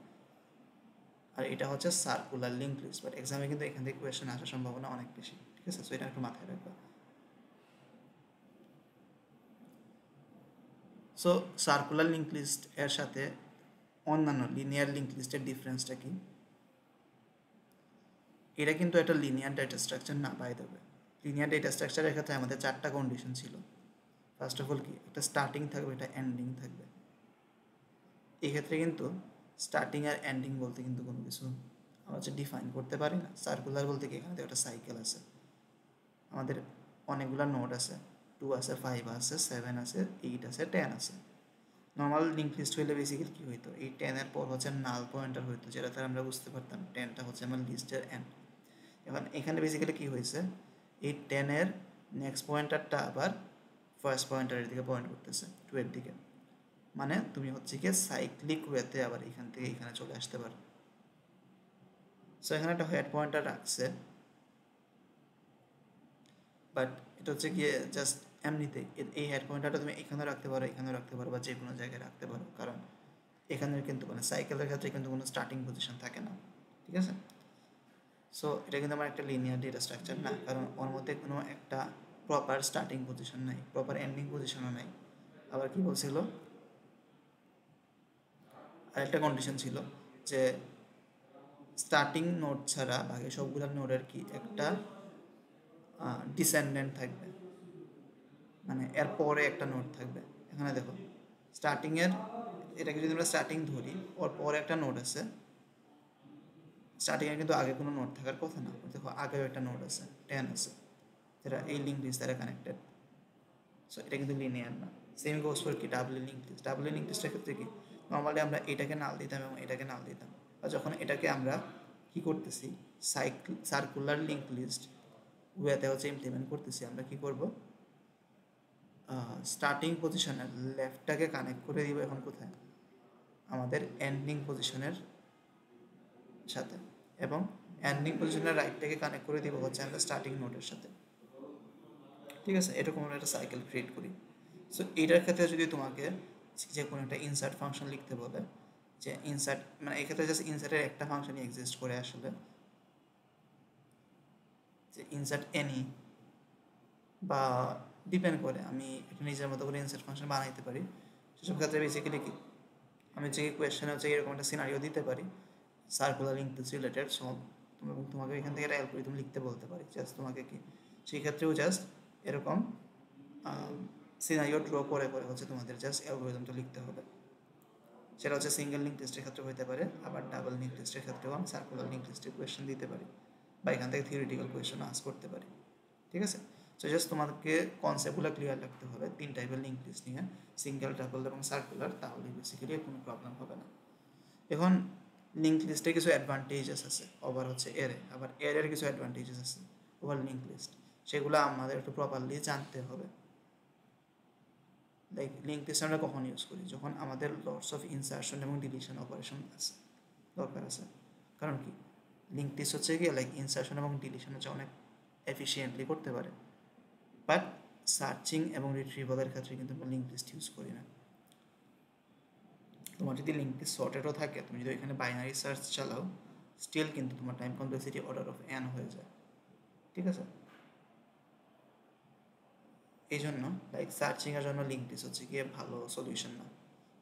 আর এটা হচ্ছে সার্কুলার লিঙ্ক লিস্ট, বাট এক্সামে কিন্তু এখান থেকে কোয়েশ্চেন আসার সম্ভাবনা অনেক বেশি, ঠিক আছে? সো এটা একটু মাথায় রাখবা। সো সার্কুলার লিঙ্ক লিস্ট এর সাথে অন্যান্য লিনিয়ার লিঙ্ক লিস্টের ডিফারেন্সটা কি? এটা কিন্তু একটা লিনিয়ার ডেটা স্ট্রাকচার না, by the way. Linear data স্ট্রাকচারের ক্ষেত্রে আমাদের 4টা কন্ডিশন ছিল। ফার্স্ট অফ অল কি, একটা স্টার্টিং থাকবে, একটা এন্ডিং থাকবে। এক্ষেত্রে কিন্তু স্টার্টিং আর এন্ডিং বলতে কিন্তু কোনো কিছু আমরা হচ্ছে ডিফাইন করতে পারি না। সার্কুলার বলতে কি, এখানে একটা সাইকেল আছে, আমাদের অনেকগুলো নোড আছে, 2 আছে, 5 আছে, 7 আছে, 8 আছে, 10 আছে। নর্মাল লিঙ্ক লিস্ট হইলে বেসিক্যালি কী হইতো, এই 10-এর পর হচ্ছে নাল পয়েন্টার হইতো, যেটাতে আমরা বুঝতে পারতাম 10টা হচ্ছে আমার লিস্টের এন্ড। এখন এখানে বেসিক্যালি কী হয়েছে, এই 10-এর নেক্সট পয়েন্টারটা আবার ফার্স্ট পয়েন্টারের দিকে পয়েন্ট করতেছে, 2-এর দিকে। মানে তুমি হচ্ছে কি সাইক্লিক ওয়েতে আবার এখান থেকে এখানে চলে আসতে পারো। সো এখানে একটা হেড পয়েন্টার রাখছে, বাট এটা হচ্ছে গিয়ে জাস্ট এমনিতে। এই হেড পয়েন্টারটা তুমি এখানেও রাখতে পারো, এখানেও রাখতে পারো, বা যে কোনো জায়গায় রাখতে পারো, কারণ এখানের কিন্তু মানে সাইকেলের ক্ষেত্রে কিন্তু কোনো স্টার্টিং পজিশন থাকে না, ঠিক আছে? সো এটা কিন্তু আমার একটা লিনিয়ার ডেটা স্ট্রাকচার না, কারণ ওর মধ্যে কোনো একটা প্রপার স্টার্টিং পজিশন নাই, প্রপার এন্ডিং পজিশনও নাই। আবার কি বলছিল, আরেকটা কন্ডিশন ছিল যে স্টার্টিং নোড ছাড়া বাকি সবগুলো নোডের কি একটা ডিসেন্ডেন্ট থাকবে, মানে এর পরে একটা নোড থাকবে। এখানে দেখো স্টার্টিংয়ের, এটাকে যদি আমরা স্টার্টিং ধরি, ওর পরে একটা নোড আছে, স্টার্টিংয়ের কিন্তু আগে কোনো নোড থাকার কথা না। দেখো আগেও একটা নোড আছে, 10 আছে, যেটা এই লিঙ্ক লিস্ট দ্বারা কানেক্টেড। সো এটা কিন্তু লিনিয়ার না। সেম গোস ফর কি double link list. Double link লিস্টের ক্ষেত্রে কি, নর্মালি আমরা এটাকে নাল দিতাম এবং এটাকে নাল দিতাম, আর যখন এটাকে আমরা কি করতেছি, সার্কুলার লিঙ্ক লিস্ট ওয়েতে হচ্ছে ইমপ্লিমেন্ট করতেছি, আমরা কি করব, স্টার্টিং পজিশনের লেফটটাকে কানেক্ট করে দিব এখন কোথায়, আমাদের এন্ডিং পজিশনের সাথে, এবং এন্ডিং পজিশনের রাইটটাকে কানেক্ট করে দিব হচ্ছে আমরা স্টার্টিং নোডের সাথে, ঠিক আছে? এরকম আমরা একটা সাইকেল ক্রিয়েট করি। সো এইটার ক্ষেত্রে যদি তোমাকে যে কোনো একটা ইনসার্ট ফাংশন লিখতে বলে, যে ইনসার্ট মানে এক্ষেত্রে জাস্ট ইনসার্টের একটা ফাংশনই এক্সিস্ট করে আসলে, যে ইনসার্ট এনি, বা ডিপেন্ড করে আমি একটা নিজের মতো করে ইনসার্ট ফাংশন বানাইতে পারি। সেসব ক্ষেত্রে বেসিক্যালি কি, আমি যে কোয়েশ্চেনে হচ্ছে এরকম একটা সিনারিও দিতে পারি সার্কুলার লিঙ্ক রিলেটেড, সো তোমাকে এখান থেকে একটা অ্যালগরিদম লিখতে বলতে পারি, জাস্ট তোমাকে কি সেই ক্ষেত্রেও জাস্ট এরকম সিনারিও ড্র করে করে হচ্ছে তোমাদের জাস্ট অ্যালগরিদমটা লিখতে হবে। সেটা হচ্ছে সিঙ্গেল লিঙ্ক টেস্টের ক্ষেত্রে হতে পারে, আবার ডাবল লিঙ্ক টেস্টের ক্ষেত্রেও আমি সার্কুলার লিঙ্ক টেস্টের কোয়েশ্চেন দিতে পারি, বা এখান থেকে থিওরিটিক্যাল কোয়েশ্চেন আস করতে পারি, ঠিক আছে? সো জাস্ট তোমাকে কনসেপ্টগুলো ক্লিয়ার রাখতে হবে 3 টাইপের লিঙ্ক লিস্ট নিয়ে, সিঙ্গেল, ডাবল এবং সার্কুলার, তাহলে বেসিক্যালি কোনো প্রবলেম হবে না। এখন লিঙ্ক লিস্টে কিছু অ্যাডভান্টেজেস আছে ওভার হচ্ছে এরে, আবার এরের কিছু অ্যাডভান্টেজেস আছে ওভার লিঙ্ক লিস্ট, সেগুলো আমাদের একটু প্রপারলি জানতে হবে। লাইক লিঙ্ক লিস্ট আমরা কখন ইউজ করি, যখন আমাদের লটস অফ ইনসার্শন এবং ডিলিশন অপারেশন আছে, দরকার আছে। কারণ কি, লিঙ্ক লিস্ট হচ্ছে কি লাইক ইনসার্শন এবং ডিলিশন হচ্ছে অনেক এফিসিয়েন্টলি করতে পারে, বাট সার্চিং এবং রিট্রিভালের ক্ষেত্রে কিন্তু আমরা লিঙ্ক লিস্ট ইউজ করি না। তোমার যদি লিঙ্ক লিস্ট সর্টেডও থাকে, তুমি যদি এখানে বাইনারি সার্চ চালাও, স্টিল কিন্তু তোমার time complexity order of n হয়ে যায়। ঠিক আছে, এই জন্য লাইক সার্চিংয়ের জন্য লিঙ্ক লিস্ট হচ্ছে গিয়ে ভালো সলিউশন না।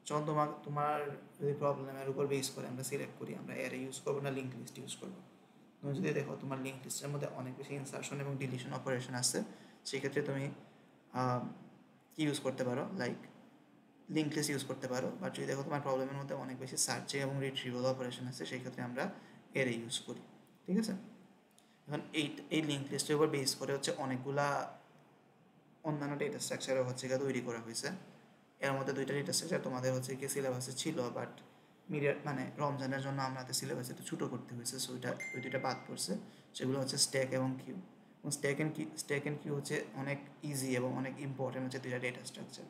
যখন তোমার যদি প্রবলেমের উপর বেস করে আমরা সিলেক্ট করি, আমরা অ্যারে ইউজ করবো না লিঙ্ক লিস্ট ইউজ করবো। তুমি যদি দেখো তোমার লিঙ্ক লিস্টের মধ্যে অনেক বেশি ইনসার্শন এবং ডিলিশন অপারেশন আছে, সেক্ষেত্রে তুমি কি ইউজ করতে পারো, লাইক লিঙ্ক লিস্ট ইউজ করতে পারো। বাট যদি দেখো তোমার প্রবলেমের মধ্যে অনেক বেশি সার্চিং এবং রিট্রিভাল অপারেশন আছে, সেই ক্ষেত্রে আমরা অ্যারে ইউজ করি। ঠিক আছে, এখন এই লিঙ্ক লিস্টের উপর বেস করে হচ্ছে অনেকগুলা অন্যান্য ডেটা স্ট্রাকচারও হচ্ছে গিয়ে তৈরি করা হয়েছে। এর মধ্যে 2টা ডেটা স্ট্রাকচার তোমাদের হচ্ছে কি সিলেবাসে ছিল, বাট মিডিয়া মানে রমজানের জন্য আমাদের সিলেবাস একটু ছোটো করতে হয়েছে, সো ওই 2টা বাদ পড়ছে। সেগুলো হচ্ছে স্ট্যাক এবং কিউ। এবং স্ট্যাক অ্যান্ড কিউ হচ্ছে অনেক ইজি এবং অনেক ইম্পর্টেন্ট হচ্ছে 2টা ডেটা স্ট্রাকচার।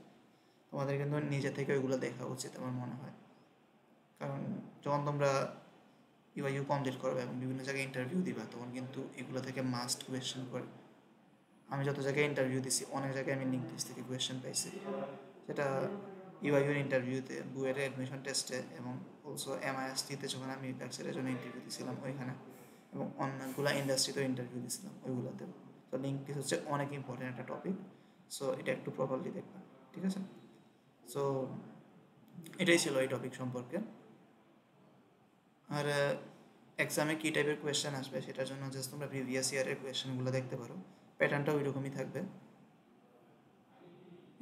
তোমাদের কিন্তু নিজে থেকে ওইগুলো দেখা উচিত আমার মনে হয়, কারণ যখন তোমরা ইউ কমপ্লিট করবে এবং বিভিন্ন জায়গায় ইন্টারভিউ দিবা, তখন কিন্তু এগুলো থেকে মাস্ট কোয়েশ্চেন করে। আমি যত জায়গায় ইন্টারভিউ দিছি, অনেক জায়গায় আমি লিঙ্ক লিস্ট থেকে কোয়েশ্চেন পাইছি, সেটা ইউআইউর ইন্টারভিউতে, বুয়ের অ্যাডমিশন টেস্টে, এবং অলসো MIST-তে যখন আমি ওয়েবসাইটের জন্য ইন্টারভিউ দিয়েছিলাম ওইখানে, এবং অন্যগুলো ইন্ডাস্ট্রিতেও ইন্টারভিউ দিয়েছিলাম ওইগুলোতেও। তো লিঙ্ক লিস্ট হচ্ছে অনেক ইম্পর্টেন্ট একটা টপিক, সো এটা একটু প্রপারলি দেখবা। ঠিক আছে, সো এটাই ছিল এই টপিক সম্পর্কে। আর এক্সামে কী টাইপের কোয়েশ্চেন আসবে সেটার জন্য জাস্ট তোমরা প্রিভিয়াস ইয়ারের কোয়েশ্চেনগুলো দেখতে পারো, প্যাটার্নটা ওই রকমই থাকবে।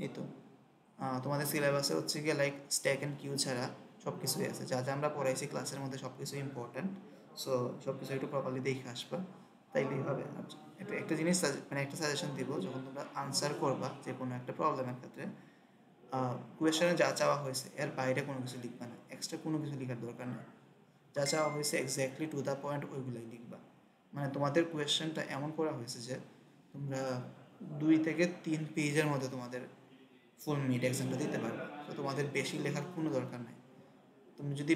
এই তো তোমাদের সিলেবাসে হচ্ছে গিয়ে লাইক স্ট্যাক অ্যান্ড কিউ ছাড়া সব কিছুই আছে, যা যা আমরা পড়াইছি ক্লাসের মধ্যে সব কিছু ইম্পর্ট্যান্ট। সো সব কিছু একটু প্রপারলি দেখে আসবা, তাইলেই হবে। আর একটা জিনিস মানে একটা সাজেশন দিব, যখন তোমরা আনসার করবা যে কোনো একটা প্রবলেমের ক্ষেত্রে, কোয়েশ্চেনে যা চাওয়া হয়েছে এর বাইরে কোনো কিছু লিখবা না, এক্সট্রা কোনো কিছু লেখার দরকার নেই। যা চাওয়া হয়েছে এক্স্যাক্টলি টু দ্য পয়েন্ট ওইগুলোই লিখবা। মানে তোমাদের কোয়েশ্চেনটা এমন করা হয়েছে যে তোমরা 2 থেকে 3 পেজের মধ্যে তোমাদের ফুল মিড এক্সামটা দিতে পারবে। তো তোমাদের বেশি লেখার কোনো দরকার নেই। তুমি যদি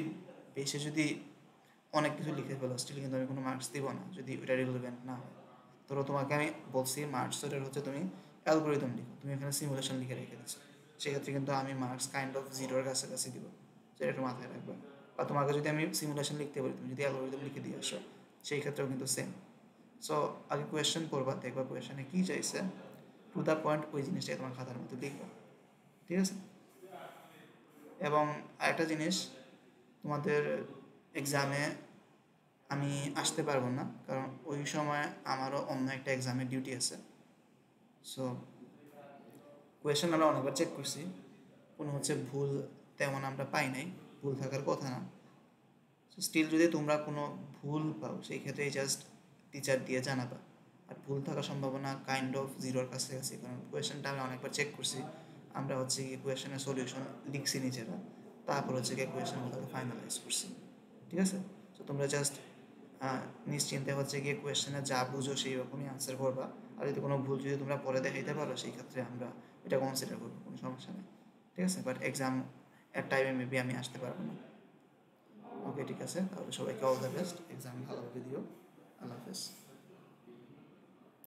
যদি অনেক কিছু লিখে ফেলো, স্টিল কিন্তু আমি কোনো মার্কস দিব না যদি ওটা রিলেভেন্ট না হয়। ধরো তোমাকে আমি বলছি মার্কস ওটার হচ্ছে তুমি অ্যালগোরিদম লিখো, তুমি এখানে সিমুলেশন লিখে রেখে দিচ্ছ, সেক্ষেত্রে কিন্তু আমি মার্কস কাইন্ড অফ 0-এর কাছাকাছি দিব, সেটা একটু মাথায় রাখবে। বা তোমাকে যদি আমি সিমুলেশন লিখতে বলি, তুমি যদি অ্যালগোরিদম লিখে দিয়ে আসো, সেই ক্ষেত্রেও কিন্তু সেম। সো আগে কোয়েশ্চেন পড়বা, দেখবা কোয়েশ্চেনে কী চাইছে, টু দ্য পয়েন্ট ওই জিনিসটাই তোমার খাতার মধ্যে লিখবা। ঠিক আছে, এবং আরেকটা জিনিস, তোমাদের এক্সামে আমি আসতে পারবো না, কারণ ওই সময় আমারও অন্য একটা এক্সামের ডিউটি আছে। সো কোয়েশ্চেন আমরা অনেকবার চেক করছি, কোনো হচ্ছে ভুল তেমন আমরা পাই নাই, ভুল থাকার কথা না। সো স্টিল যদি তোমরা কোনো ভুল পাও, সেই ক্ষেত্রে জাস্ট টিচার দিয়ে জানাবা। আর ভুল থাকার সম্ভাবনা কাইন্ড অফ 0-এর কাছাকাছি, কারণ কোয়েশ্চেনটা আমি অনেকবার চেক করছি। আমরা হচ্ছে কি কোয়েশ্চেনের সলিউশন লিখছি নিজেরা, তারপর হচ্ছে গিয়ে কোয়েশ্চেনগুলোকে ফাইনালাইজ করছি। ঠিক আছে, তো তোমরা জাস্ট নিশ্চিন্তে হচ্ছে গিয়ে কোয়েশ্চেনে যা বুঝো সেই রকমই আনসার করবা। আর যদি কোনো ভুল যদি তোমরা পরে দেখাইতে পারো, সেই ক্ষেত্রে আমরা এটা কনসিডার করবো, কোনো সমস্যা নেই। ঠিক আছে, বাট এক্সাম এর টাইমে মেবি আমি আসতে পারবো না। ওকে, ঠিক আছে, তাহলে সবাইকে অল দ্য বেস্ট, এক্সাম ভালোভাবে দিও। আল্লাহ হাফেজ।